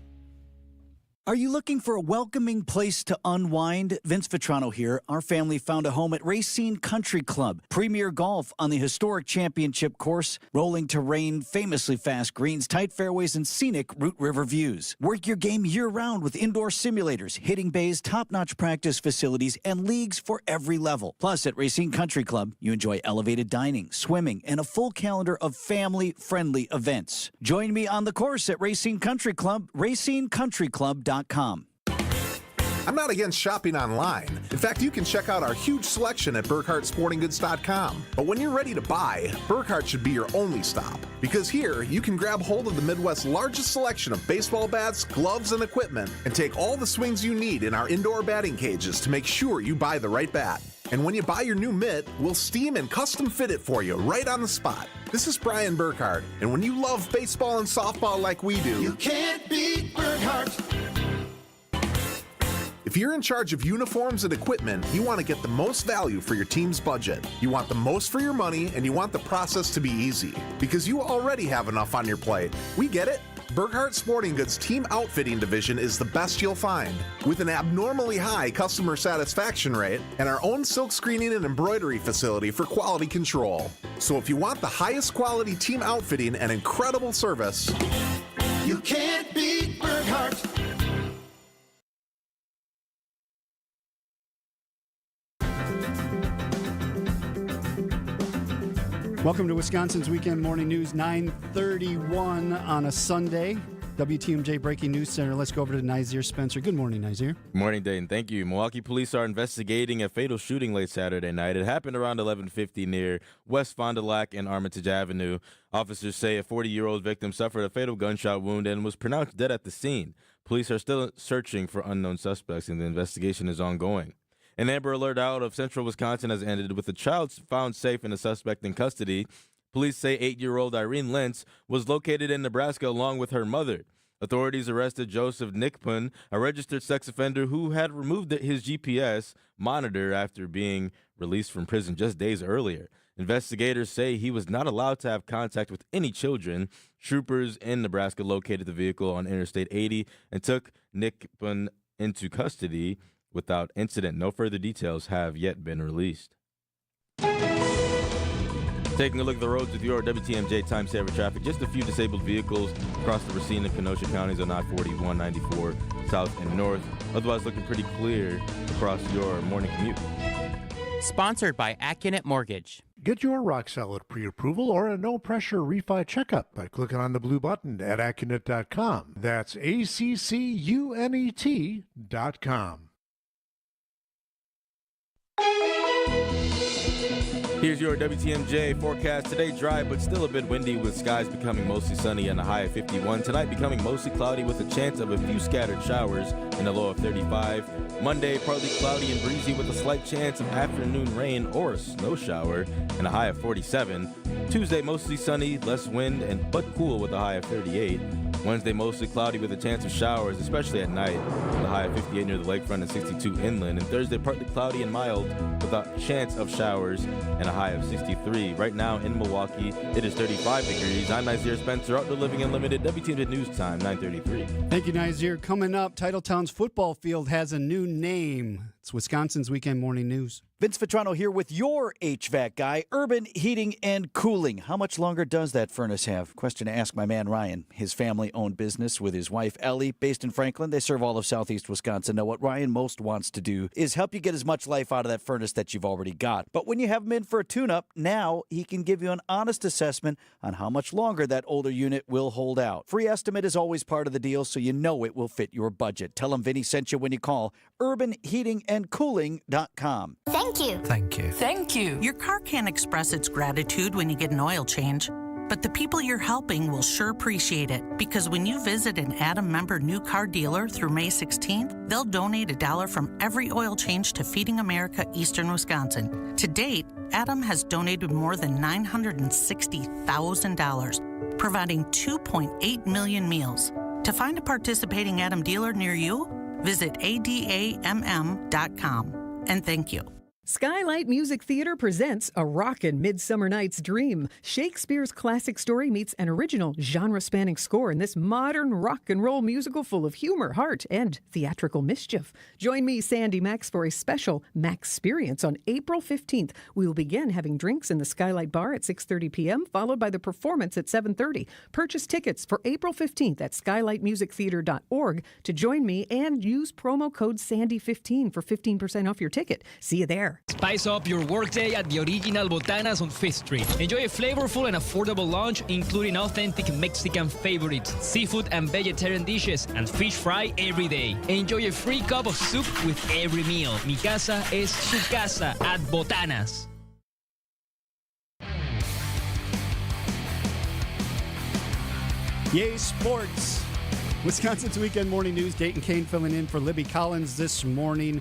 Are you looking for a welcoming place to unwind? Vince Vitrano here. Our family found a home at Racine Country Club. Premier golf on the historic championship course, rolling terrain, famously fast greens, tight fairways, and scenic Root River views. Work your game year-round with indoor simulators, hitting bays, top-notch practice facilities, and leagues for every level. Plus, at Racine Country Club, you enjoy elevated dining, swimming, and a full calendar of family-friendly events. Join me on the course at Racine Country Club, racinecountryclub.com. I'm not against shopping online. In fact, you can check out our huge selection at BurkhardtSportingGoods.com. But when you're ready to buy, Burkhardt should be your only stop. Because here, you can grab hold of the Midwest's largest selection of baseball bats, gloves, and equipment, and take all the swings you need in our indoor batting cages to make sure you buy the right bat. And when you buy your new mitt, we'll steam and custom fit it for you right on the spot. This is Brian Burkhardt, and when you love baseball and softball like we do, You can't beat Burkhardt. if If you're in charge of uniforms and equipment, you want to get the most value for your team's budget. You want the most for your money, and you want the process to be easy. Because you already have enough on your plate. We get it. Burkhart Sporting Goods Team Outfitting Division is the best you'll find. With an abnormally high customer satisfaction rate and our own silk screening and embroidery facility for quality control. So if you want the highest quality team outfitting and incredible service, You can't beat Burkhart. Welcome to Wisconsin's Weekend Morning News, 9:31 on a Sunday. WTMJ Breaking News Center. Let's go over to Nizier Spencer. Good morning, Nizier. Morning, Dayton. Thank you. Milwaukee police are investigating a fatal shooting late Saturday night. It happened around 11:50 near West Fond du Lac and Armitage Avenue. Officers say a 40-year-old victim suffered a fatal gunshot wound and was pronounced dead at the scene. Police are still searching for unknown suspects, and the investigation is ongoing. An Amber Alert out of central Wisconsin has ended with a child found safe and a suspect in custody. Police say 8-year-old Irene Lentz was located in Nebraska along with her mother. Authorities arrested Joseph Nickpun, a registered sex offender who had removed his GPS monitor after being released from prison just days earlier. Investigators say he was not allowed to have contact with any children. Troopers in Nebraska located the vehicle on Interstate 80 and took Nickpun into custody without incident. No further details have yet been released. Taking a look at the roads with your WTMJ time saver traffic, just a few disabled vehicles across the Racine and Kenosha counties on I-41, 94, south and north. Otherwise looking pretty clear across your morning commute. Sponsored by Accunet Mortgage. Get your rock solid pre-approval or a no-pressure refi checkup by clicking on the blue button at Accunet.com. That's ACCUNET.com. Here's your WTMJ forecast. Today dry but still a bit windy with skies becoming mostly sunny and a high of 51. Tonight becoming mostly cloudy with a chance of a few scattered showers and a low of 35. Monday partly cloudy and breezy with a slight chance of afternoon rain or a snow shower and a high of 47. Tuesday mostly sunny, less wind but cool with a high of 38. Wednesday mostly cloudy with a chance of showers, especially at night, with a high of 58 near the lakefront and 62 inland. And Thursday partly cloudy and mild with a chance of showers and a high of 63. Right now in Milwaukee, it is 35 degrees. I'm Nizier Spencer, Outdoor Living Unlimited, WTMJ News Time, 9:33. Thank you, Nizier. Coming up, Titletown's football field has a new name. It's Wisconsin's Weekend Morning News. Vince Vitrano here with your HVAC guy, Urban Heating and Cooling. How much longer does that furnace have? Question to ask my man Ryan. His family-owned business with his wife Ellie, based in Franklin. They serve all of southeast Wisconsin. Now, what Ryan most wants to do is help you get as much life out of that furnace that you've already got. But when you have him in for a tune-up, now he can give you an honest assessment on how much longer that older unit will hold out. Free estimate is always part of the deal, so you know it will fit your budget. Tell him Vinny sent you when you call urbanheatingandcooling.com. Thank you. Thank you. Thank you. Your car can't express its gratitude when you get an oil change, but the people you're helping will sure appreciate it, because when you visit an Adam member new car dealer through May 16th, they'll donate $1 from every oil change to Feeding America Eastern Wisconsin. To date, Adam has donated more than $960,000, providing 2.8 million meals. To find a participating Adam dealer near you, visit adamm.com. And thank you. Skylight Music Theater presents A Rockin' Midsummer Night's Dream. Shakespeare's classic story meets an original genre-spanning score in this modern rock and roll musical full of humor, heart, and theatrical mischief. Join me, Sandy Max, for a special Max-Experience on April 15th. We will begin having drinks in the Skylight Bar at 6:30 p.m., followed by the performance at 7:30. Purchase tickets for April 15th at skylightmusictheater.org to join me and use promo code SANDY15 for 15% off your ticket. See you there. Spice up your workday at the original Botanas on 5th Street. Enjoy a flavorful and affordable lunch, including authentic Mexican favorites, seafood and vegetarian dishes, and fish fry every day. Enjoy a free cup of soup with every meal. Mi casa es su casa at Botanas. Yay, sports. Wisconsin's Weekend Morning News. Dayton Kane filling in for Libby Collins this morning.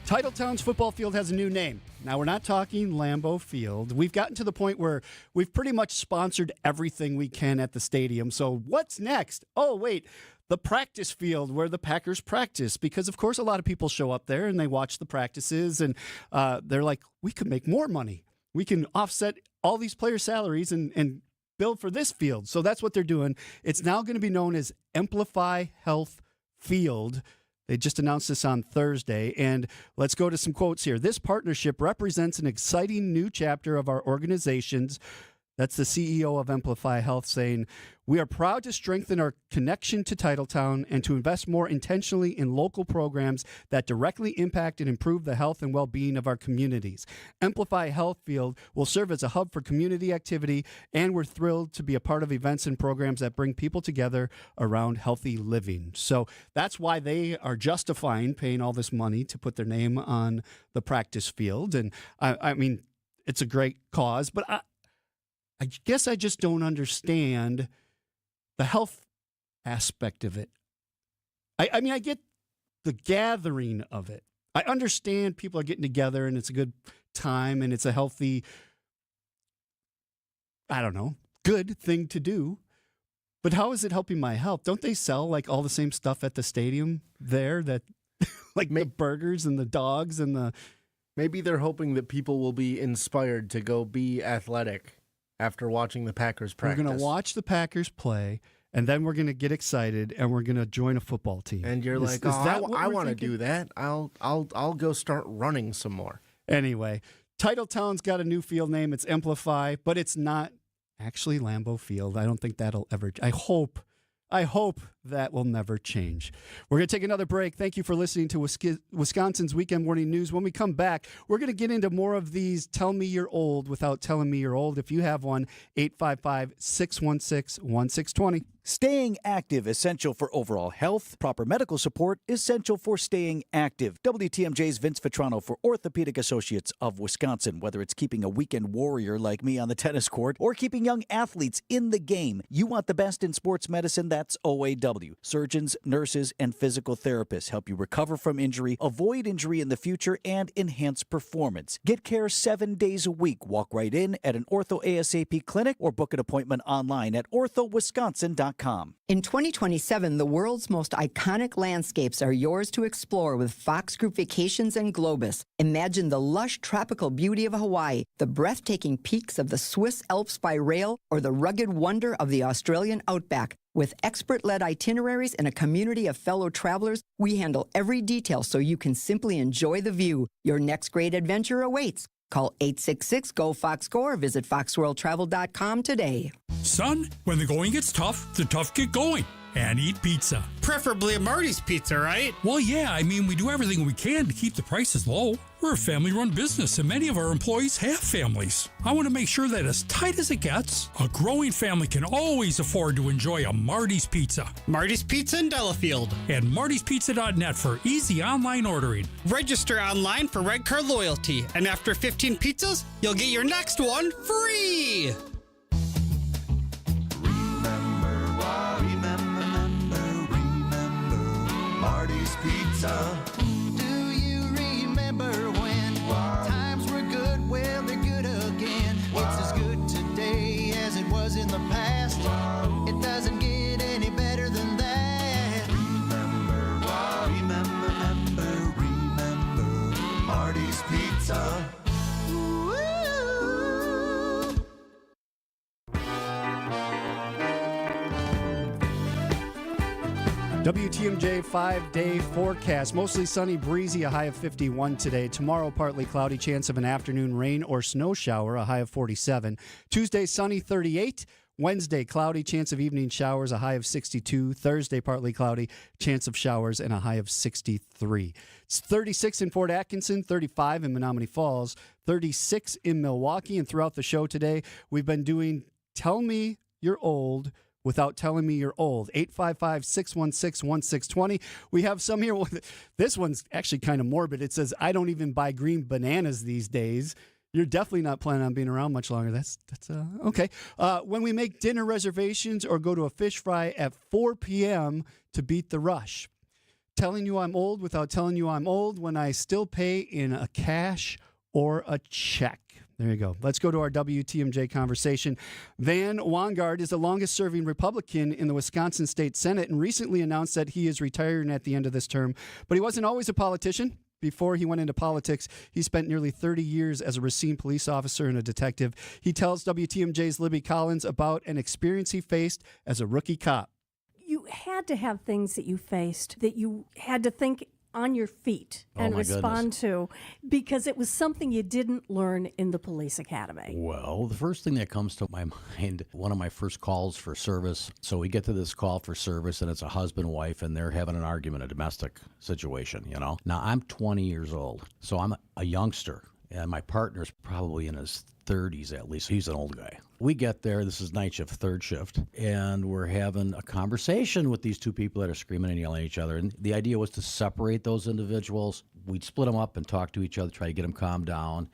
Titletown's football field has a new name. Now, we're not talking Lambeau Field. We've gotten to the point where we've pretty much sponsored everything we can at the stadium. So what's next? Oh, wait. the practice field where the Packers practice, because of course a lot of people show up there and they watch the practices and they're like, we could make more money. We can offset all these players' salaries and build for this field. So that's what they're doing. It's now going to be known as Amplify Health Field. They just announced this on Thursday. And let's go to some quotes here. This partnership represents an exciting new chapter of our organization's. That's the CEO of Amplify Health saying, we are proud to strengthen our connection to Titletown and to invest more intentionally in local programs that directly impact and improve the health and well-being of our communities. Amplify Health Field will serve as a hub for community activity, and we're thrilled to be a part of events and programs that bring people together around healthy living. So that's why they are justifying paying all this money to put their name on the practice field. And I mean, it's a great cause, but I guess I just don't understand the health aspect of it. I mean, I get the gathering of it. I understand people are getting together and it's a good time and it's a healthy, I don't know, good thing to do. But how is it helping my health? Don't they sell like all the same stuff at the stadium there that like the burgers and the dogs and the... Maybe they're hoping that people will be inspired to go be athletic after watching the Packers practice. We're going to watch the Packers play, and then we're going to get excited, and we're going to join a football team. And you're like, I want to do that. I'll go start running some more. Anyway, Titletown's got a new field name. It's Amplify, but it's not actually Lambeau Field. I don't think that'll ever. I hope that will never change. We're going to take another break. Thank you for listening to Wisconsin's Weekend Morning News. When we come back, we're going to get into more of these Tell Me You're Old Without Telling Me You're Old. If you have one, 855-616-1620. Staying active, essential for overall health. Proper medical support, essential for staying active. WTMJ's Vince Vitrano for Orthopedic Associates of Wisconsin. Whether it's keeping a weekend warrior like me on the tennis court or keeping young athletes in the game, you want the best in sports medicine, that's OAW. Surgeons, nurses, and physical therapists help you recover from injury, avoid injury in the future, and enhance performance. Get care 7 days a week. Walk right in at an Ortho ASAP clinic or book an appointment online at orthowisconsin.com. In 2027, the world's most iconic landscapes are yours to explore with Fox Group Vacations and Globus. Imagine the lush tropical beauty of Hawaii, the breathtaking peaks of the Swiss Alps by rail, or the rugged wonder of the Australian outback. With expert-led itineraries and a community of fellow travelers, we handle every detail so you can simply enjoy the view. Your next great adventure awaits. Call 866-GO-FOXGO or visit foxworldtravel.com today. Son, when the going gets tough, the tough get going. And eat pizza. Preferably a Marty's Pizza, right? Well, yeah, I mean, we do everything we can to keep the prices low. We're a family-run business, and many of our employees have families. I want to make sure that as tight as it gets, a growing family can always afford to enjoy a Marty's Pizza. Marty's Pizza in Delafield. And martyspizza.net for easy online ordering. Register online for Red Card Loyalty, and after 15 pizzas, you'll get your next one free! Marty's Pizza. Do you remember when times were good? Well, they're good again. It's as good today as it was in the past. It doesn't get any better than that. Remember Marty's Pizza. WTMJ 5-day forecast. Mostly sunny, breezy, a high of 51 today. Tomorrow, partly cloudy, chance of an afternoon rain or snow shower, a high of 47. Tuesday, sunny, 38. Wednesday, cloudy, chance of evening showers, a high of 62. Thursday, partly cloudy, chance of showers, and a high of 63. It's 36 in Fort Atkinson, 35 in Menominee Falls, 36 in Milwaukee. And throughout the show today, we've been doing Tell Me You're Old Without Telling Me You're Old. 855-616-1620. We have some here. This one's actually kind of morbid. It says, I don't even buy green bananas these days. You're definitely not planning on being around much longer. That's okay. When we make dinner reservations or go to a fish fry at 4 p.m. to beat the rush. Telling you I'm old without telling you I'm old when I still pay in a cash or a check. There you go. Let's go to our WTMJ conversation. Van Wangard is the longest-serving Republican in the Wisconsin State Senate and recently announced that he is retiring at the end of this term. But he wasn't always a politician. Before he went into politics, he spent nearly 30 years as a Racine police officer and a detective. He tells WTMJ's Libby Collins about an experience he faced as a rookie cop. You had to have things that you faced that you had to think on your feet and respond to, because it was something you didn't learn in the police academy. Well, the first thing that comes to my mind, one of my first calls for service. So we get to this call for service, and it's a husband and wife, and they're having an argument, a domestic situation, you know. Now, I'm 20 years old, so I'm a youngster, and my partner's probably in his 30s at least. He's an old guy. We get there, this is night shift, third shift, and we're having a conversation with these two people that are screaming and yelling at each other. And the idea was to separate those individuals. We'd split them up and talk to each other, try to get them calmed down.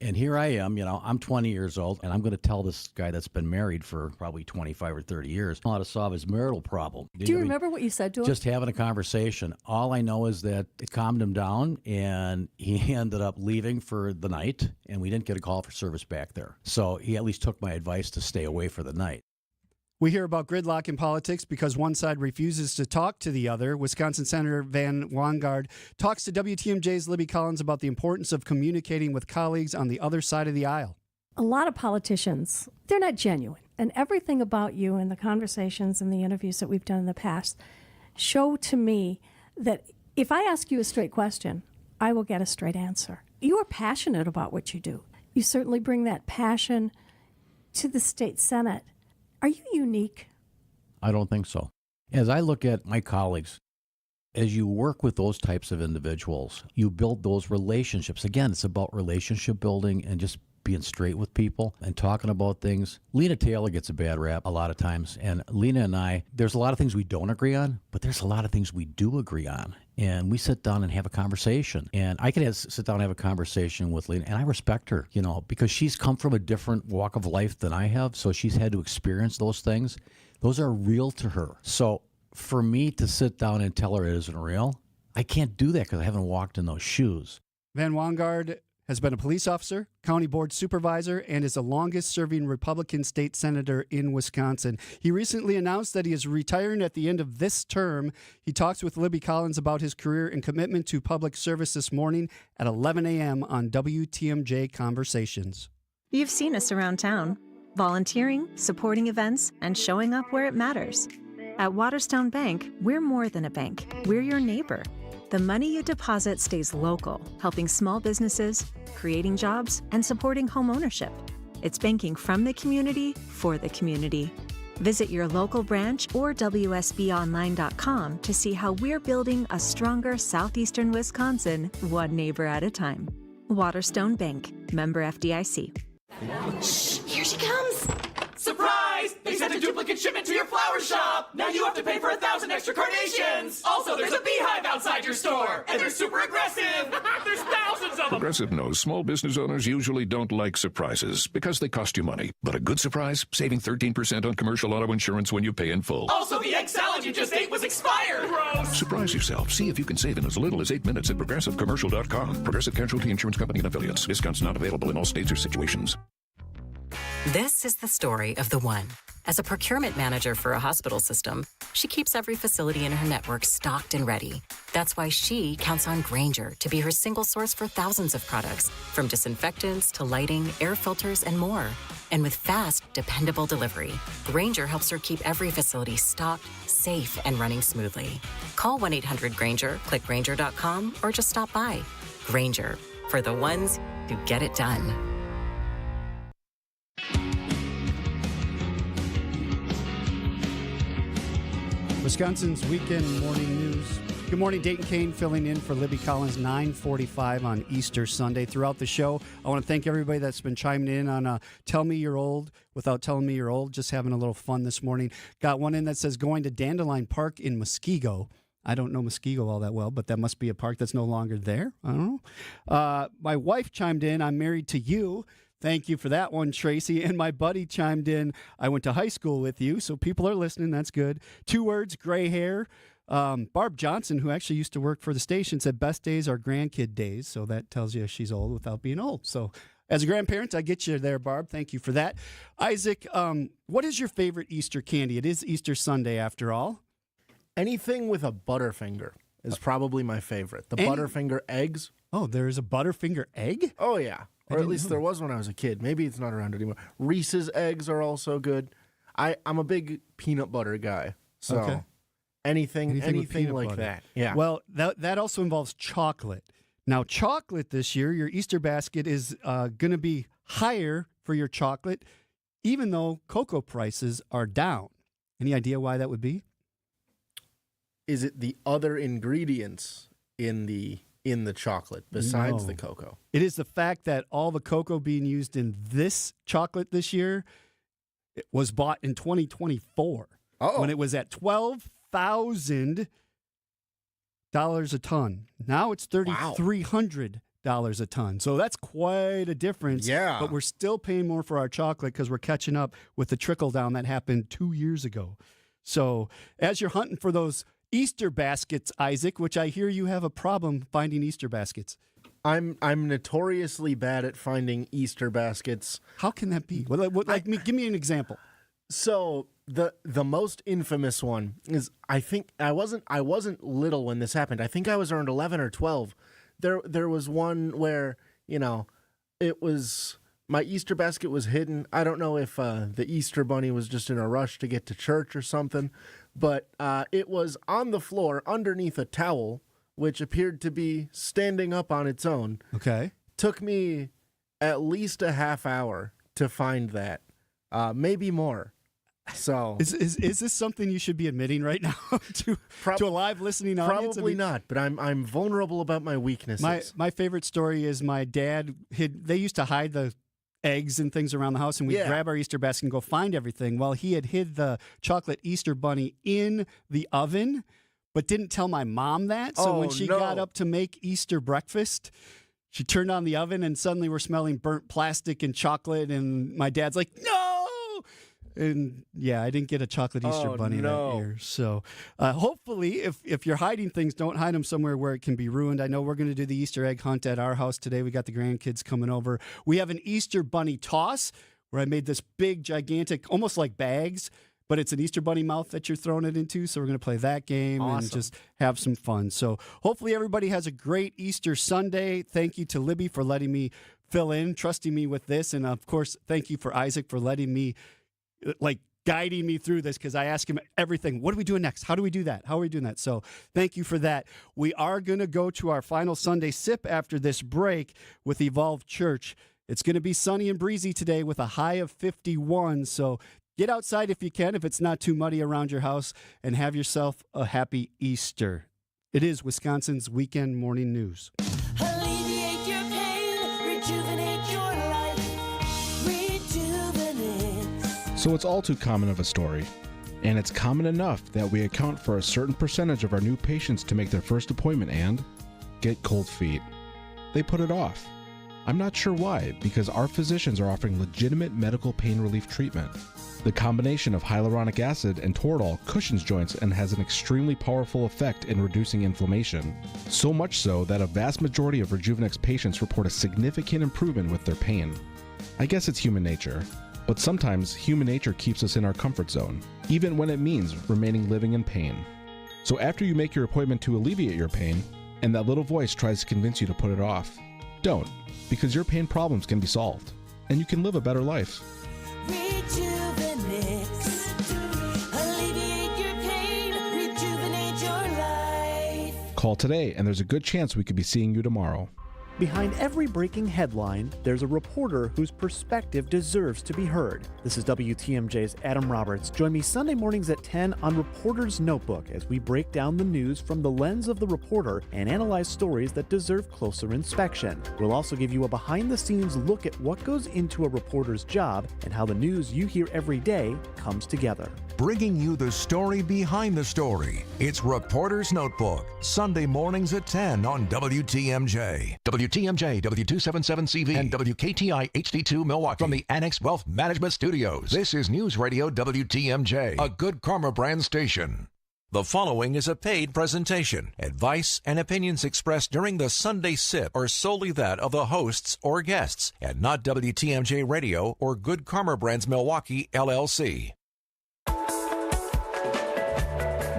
And here I am, you know, I'm 20 years old, and I'm going to tell this guy that's been married for probably 25 or 30 years how to solve his marital problem. Do you remember what you said to him? Just having a conversation. All I know is that it calmed him down, and he ended up leaving for the night, and we didn't get a call for service back there. So he at least took my advice to stay away for the night. We hear about gridlock in politics because one side refuses to talk to the other. Wisconsin Senator Van Wangard talks to WTMJ's Libby Collins about the importance of communicating with colleagues on the other side of the aisle. A lot of politicians, they're not genuine. And everything about you and the conversations and the interviews that we've done in the past show to me that if I ask you a straight question, I will get a straight answer. You are passionate about what you do. You certainly bring that passion to the state Senate. Are you unique? I don't think so. As I look at my colleagues, as you work with those types of individuals, you build those relationships. Again, it's about relationship building and just being straight with people and talking about things. Lena Taylor gets a bad rap a lot of times, and Lena and I, there's a lot of things we don't agree on, but there's a lot of things we do agree on. And we sit down and have a conversation. And I can sit down and have a conversation with Lena, and I respect her, you know, because she's come from a different walk of life than I have, so she's had to experience those things. Those are real to her. So for me to sit down and tell her it isn't real, I can't do that because I haven't walked in those shoes. Van Wangard has been a police officer, county board supervisor, and is the longest-serving Republican state senator in Wisconsin. He recently announced that he is retiring at the end of this term. He talks with Libby Collins about his career and commitment to public service this morning at 11 a.m. on WTMJ Conversations. You've seen us around town, volunteering, supporting events, and showing up where it matters. At Waterstone Bank, we're more than a bank. We're your neighbor. The money you deposit stays local, helping small businesses, creating jobs, and supporting home ownership. It's banking from the community for the community. Visit your local branch or WSBOnline.com to see how we're building a stronger southeastern Wisconsin, one neighbor at a time. Waterstone Bank, member FDIC. Shh, here she comes. Surprise! They sent a duplicate shipment to your flower shop. Now you have to pay for 1,000 extra carnations. Also, there's a beehive outside your store, and they're super aggressive. There's thousands of them. Progressive knows small business owners usually don't like surprises because they cost you money. But a good surprise, saving 13% on commercial auto insurance when you pay in full. Also, the egg salad you just ate was expired. Gross. Surprise yourself. See if you can save in as little as 8 minutes at progressivecommercial.com. Progressive Casualty Insurance Company and affiliates. Discounts not available in all states or situations. This is the story of the one. As a procurement manager for a hospital system, she keeps every facility in her network stocked and ready. That's why she counts on Grainger to be her single source for thousands of products, from disinfectants to lighting, air filters, and more. And with fast, dependable delivery, Grainger helps her keep every facility stocked, safe, and running smoothly. Call 1-800-GRAINGER, click Grainger.com, or just stop by. Grainger, for the ones who get it done. Wisconsin's weekend morning news. Good morning, Dayton Kane filling in for Libby Collins, 9:45 on Easter Sunday. Throughout the show, I want to thank everybody that's been chiming in on Tell Me You're Old without telling me you're old. Just having a little fun this morning. Got one in that says going to Dandelion Park in Muskego. I don't know Muskego all that well, but that must be a park that's no longer there. I don't know. My wife chimed in, I'm married to you. Thank you for that one, Tracy. And my buddy chimed in, I went to high school with you, so people are listening. That's good. 2 words, gray hair. Barb Johnson, who actually used to work for the station, said best days are grandkid days. So that tells you she's old without being old. So As a grandparent, I get you there, Barb. Thank you for that. Isaac, what is your favorite Easter candy? It is Easter Sunday, after all. Anything with a Butterfinger is probably my favorite. The Butterfinger eggs. Oh, there is a Butterfinger egg? Oh, yeah. Or at least there was when I was a kid. Maybe it's not around anymore. Reese's eggs are also good. I'm a big peanut butter guy. So anything like butter. that. Yeah. Well, that also involves chocolate. Now, chocolate this year, your Easter basket is going to be higher for your chocolate, even though cocoa prices are down. Any idea why that would be? Is it the other ingredients in the chocolate besides the cocoa? It is the fact that all the cocoa being used in this chocolate this year was bought in 2024 when it was at $12,000 a ton. Now it's $3,300 a ton. So that's quite a difference. Yeah. But we're still paying more for our chocolate because we're catching up with the trickle down that happened 2 years ago. So as you're hunting for those Easter baskets, Isaac, which I hear you have a problem finding Easter baskets. I'm notoriously bad at finding Easter baskets. How can that be? Give me an example. So the most infamous one is, I think I wasn't little when this happened. I think I was around 11 or 12. There was one where, it was my Easter basket was hidden. I don't know if the Easter bunny was just in a rush to get to church or something, but it was on the floor underneath a towel, which appeared to be standing up on its own. Okay. Took me at least a half hour to find that, maybe more. So is this something you should be admitting right now to a live listening audience? Probably not, but I'm vulnerable about my weaknesses. My favorite story is my dad they used to hide the eggs and things around the house, and we'd grab our Easter basket and go find everything. Well, he had hid the chocolate Easter bunny in the oven, but didn't tell my mom that. So when she got up to make Easter breakfast, she turned on the oven and suddenly we're smelling burnt plastic and chocolate, and my dad's like, no! And yeah, I didn't get a chocolate Easter bunny that year. So hopefully, if you're hiding things, don't hide them somewhere where it can be ruined. I know we're going to do the Easter egg hunt at our house today. We got the grandkids coming over. We have an Easter bunny toss where I made this big, gigantic, almost like bags, but it's an Easter bunny mouth that you're throwing it into. So we're going to play that game and just have some fun. So hopefully everybody has a great Easter Sunday. Thank you to Libby for letting me fill in, trusting me with this. And of course, thank you for Isaac for letting me guiding me through this, because I ask him everything. What are we doing next? How do we do that? How are we doing that? So thank you for that. We are going to go to our final Sunday sip after this break with Evolve Church. It's going to be sunny and breezy today with a high of 51. So get outside if you can, if it's not too muddy around your house, and have yourself a happy Easter. It is Wisconsin's Weekend Morning News. Alleviate your pain, rejuvenate your life, rejuvenate. So it's all too common of a story. And it's common enough that we account for a certain percentage of our new patients to make their first appointment and get cold feet. They put it off. I'm not sure why, because our physicians are offering legitimate medical pain relief treatment. The combination of hyaluronic acid and Toradol cushions joints and has an extremely powerful effect in reducing inflammation. So much so that a vast majority of Rejuvenex patients report a significant improvement with their pain. I guess it's human nature. But sometimes human nature keeps us in our comfort zone, even when it means remaining living in pain. So after you make your appointment to alleviate your pain, and that little voice tries to convince you to put it off, don't, because your pain problems can be solved, and you can live a better life. Rejuvenex. Alleviate your pain, rejuvenate your life. Call today, and there's a good chance we could be seeing you tomorrow. Behind every breaking headline, there's a reporter whose perspective deserves to be heard. This is WTMJ's Adam Roberts. Join me Sunday mornings at 10 on Reporter's Notebook as we break down the news from the lens of the reporter and analyze stories that deserve closer inspection. We'll also give you a behind-the-scenes look at what goes into a reporter's job and how the news you hear every day comes together. Bringing you the story behind the story. It's Reporter's Notebook, Sunday mornings at 10 on WTMJ. WTMJ, W277CV, and WKTI HD2 Milwaukee. From the Annex Wealth Management Studios, this is News Radio WTMJ, a Good Karma brand station. The following is a paid presentation. Advice and opinions expressed during the Sunday Sip are solely that of the hosts or guests, and not WTMJ Radio or Good Karma Brands Milwaukee, LLC.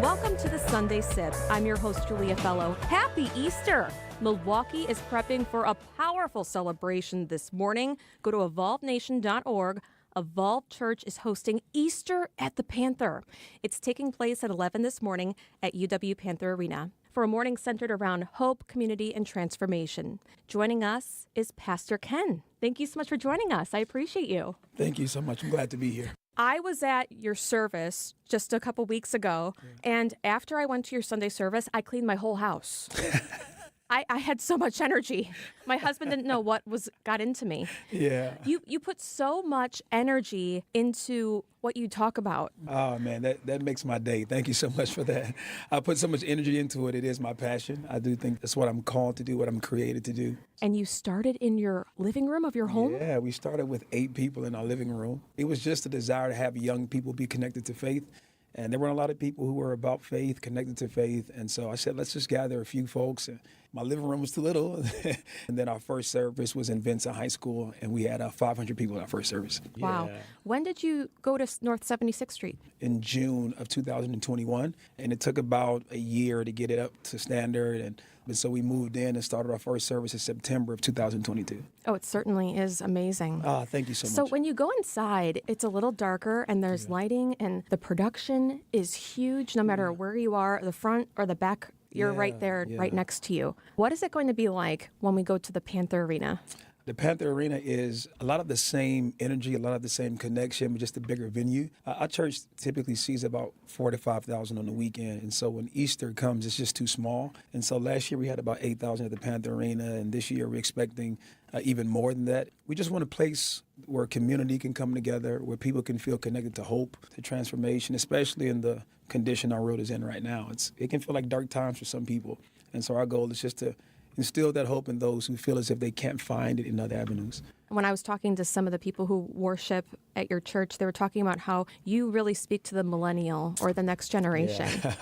Welcome to the Sunday Sip. I'm your host, Julia Fellow. Happy Easter! Milwaukee is prepping for a powerful celebration this morning. Go to evolvenation.org. Evolve Church is hosting Easter at the Panther. It's taking place at 11 this morning at UW Panther Arena for a morning centered around hope, community, and transformation. Joining us is Pastor Ken. Thank you so much for joining us. I appreciate you. Thank you so much. I'm glad to be here. I was at your service just a couple weeks ago, and after I went to your Sunday service, I cleaned my whole house. I had so much energy. My husband didn't know what got into me. Yeah. You put so much energy into what you talk about. Oh, man, that makes my day. Thank you so much for that. I put so much energy into it. It is my passion. I do think that's what I'm called to do, what I'm created to do. And you started in your living room of your home? Yeah, we started with 8 people in our living room. It was just a desire to have young people be connected to faith. And there weren't a lot of people who were about faith, connected to faith. And so I said, let's just gather a few folks. And my living room was too little. And then our first service was in Vincent High School, and we had 500 people in our first service. Wow. Yeah. When did you go to North 76th Street? In June of 2021. And it took about a year to get it up to standard. And so we moved in and started our first service in September of 2022. Oh, it certainly is amazing. Thank you so much. So when you go inside, it's a little darker and there's lighting, and the production is huge no matter where you are, the front or the back. You're right there, right next to you. What is it going to be like when we go to the Panther Arena? The Panther Arena is a lot of the same energy, a lot of the same connection, but just a bigger venue. Our church typically sees about 4,000 to 5,000 on the weekend, and so when Easter comes, it's just too small. And so last year we had about 8,000 at the Panther Arena, and this year we're expecting even more than that. We just want a place where community can come together, where people can feel connected to hope, to transformation, especially in the condition our world is in right now. It can feel like dark times for some people, and so our goal is just to instill that hope in those who feel as if they can't find it in other avenues. When I was talking to some of the people who worship at your church, they were talking about how you really speak to the millennial or the next generation. Yeah.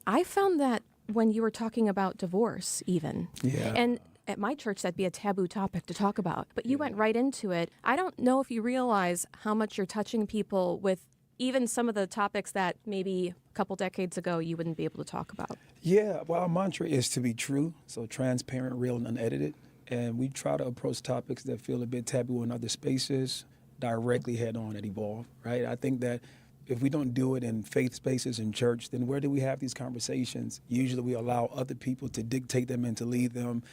I found that when you were talking about divorce even. Yeah. And at my church, that'd be a taboo topic to talk about. But you went right into it. I don't know if you realize how much you're touching people with even some of the topics that maybe a couple decades ago you wouldn't be able to talk about. Yeah, well, our mantra is to be true, so transparent, real, and unedited. And we try to approach topics that feel a bit taboo in other spaces directly head on at Evolve, right? I think that if we don't do it in faith spaces in church, then where do we have these conversations? Usually we allow other people to dictate them and to lead them.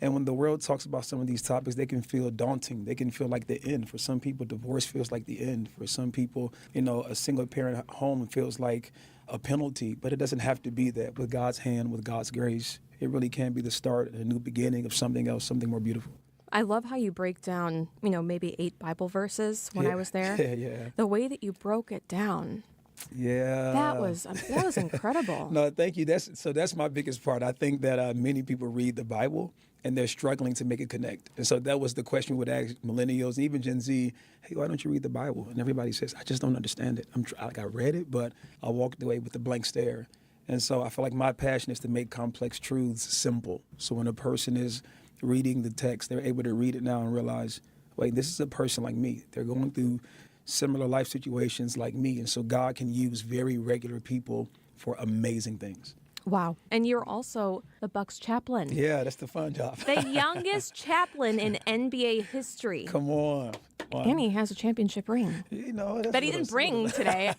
And when the world talks about some of these topics, they can feel daunting. They can feel like the end. For some people, divorce feels like the end. For some people, a single parent home feels like a penalty, but it doesn't have to be that. With God's hand, with God's grace, it really can be the start, a new beginning of something else, something more beautiful. I love how you break down, maybe 8 Bible verses when I was there. Yeah. The way that you broke it down. Yeah. That was incredible. No, thank you. That's my biggest part. I think that many people read the Bible and they're struggling to make it connect. And so that was the question we would ask millennials, and even Gen Z, hey, why don't you read the Bible? And everybody says, I just don't understand it. I read it, but I walked away with a blank stare. And so I feel like my passion is to make complex truths simple. So when a person is reading the text, they're able to read it now and realize, wait, this is a person like me. They're going through similar life situations like me. And so God can use very regular people for amazing things. Wow. And you're also the Bucks chaplain. Yeah, that's the fun job. The youngest chaplain in NBA history. Come on. And he has a championship ring that he didn't bring today.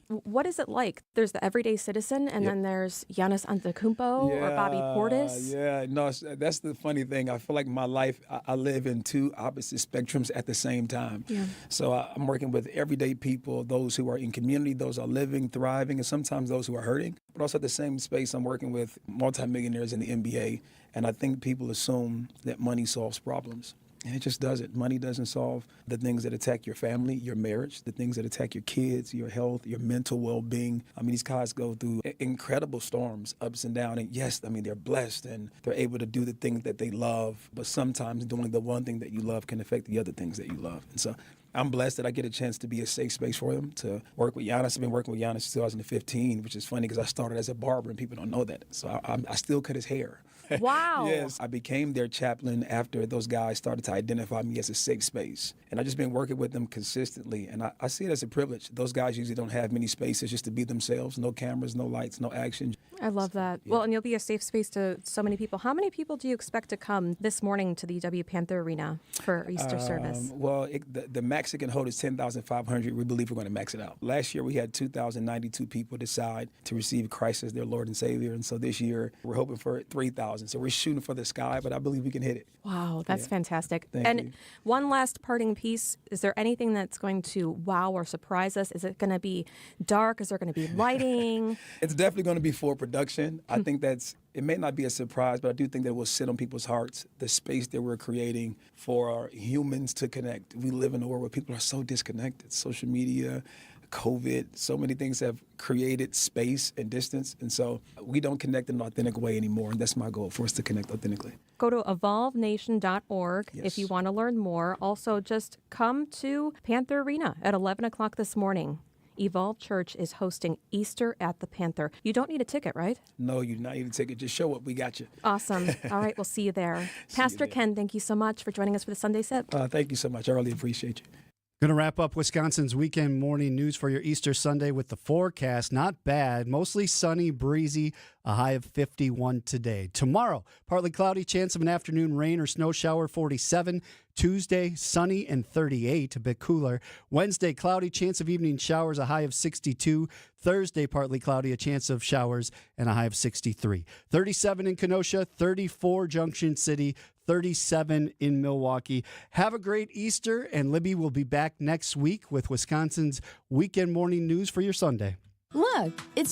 What is it like? There's the everyday citizen, and then there's Giannis Antetokounmpo or Bobby Portis. Yeah, no, that's the funny thing. I feel like my life, I live in 2 opposite spectrums at the same time. Yeah. So I'm working with everyday people, those who are in community, those who are living, thriving, and sometimes those who are hurting. But also at the same space, I'm working with multimillionaires in the NBA, and I think people assume that money solves problems. And it just doesn't. Money doesn't solve the things that attack your family, your marriage, the things that attack your kids, your health, your mental well-being. I mean, these guys go through incredible storms, ups and downs. And yes, I mean, they're blessed and they're able to do the things that they love. But sometimes doing the one thing that you love can affect the other things that you love. And so I'm blessed that I get a chance to be a safe space for them, to work with Giannis. I've been working with Giannis since 2015, which is funny because I started as a barber and people don't know that. So I still cut his hair. Wow. Yes, I became their chaplain after those guys started to identify me as a safe space. And I've just been working with them consistently. And I see it as a privilege. Those guys usually don't have many spaces just to be themselves. No cameras, no lights, no action. I love that. Well, and you'll be a safe space to so many people. How many people do you expect to come this morning to the UW Panther Arena for Easter service? Well, the max it can hold is 10,500. We believe we're going to max it out. Last year, we had 2,092 people decide to receive Christ as their Lord and Savior. And so this year, we're hoping for 3,000. So we're shooting for the sky, but I believe we can hit it. Wow, that's fantastic. Thank you. One last parting piece. Is there anything that's going to wow or surprise us? Is it going to be dark? Is there going to be lighting? It's definitely going to be full production. I think it may not be a surprise, but I do think that it will sit on people's hearts, the space that we're creating for humans to connect. We live in a world where people are so disconnected. Social media, COVID, so many things have created space and distance. And so we don't connect in an authentic way anymore. And that's my goal, for us to connect authentically. Go to evolvenation.org if you want to learn more. Also, just come to Panther Arena at 11 o'clock this morning. Evolve Church is hosting Easter at the Panther. You don't need a ticket, right? No, you do not need a ticket. Just show up. We got you. Awesome. All right, we'll see you there. Pastor Ken, thank you so much for joining us for the Sunday Sip. Thank you so much. I really appreciate you. Going to wrap up Wisconsin's weekend morning news for your Easter Sunday with the forecast. Not bad. Mostly sunny, breezy, a high of 51 today. Tomorrow, partly cloudy, chance of an afternoon rain or snow shower, 47. Tuesday, sunny and 38, a bit cooler. Wednesday, cloudy, chance of evening showers, a high of 62. Thursday, partly cloudy, a chance of showers, and a high of 63. 37 in Kenosha, 34 Junction City, 37 in Milwaukee. Have a great Easter, and Libby will be back next week with Wisconsin's weekend morning news for your Sunday. Look, it's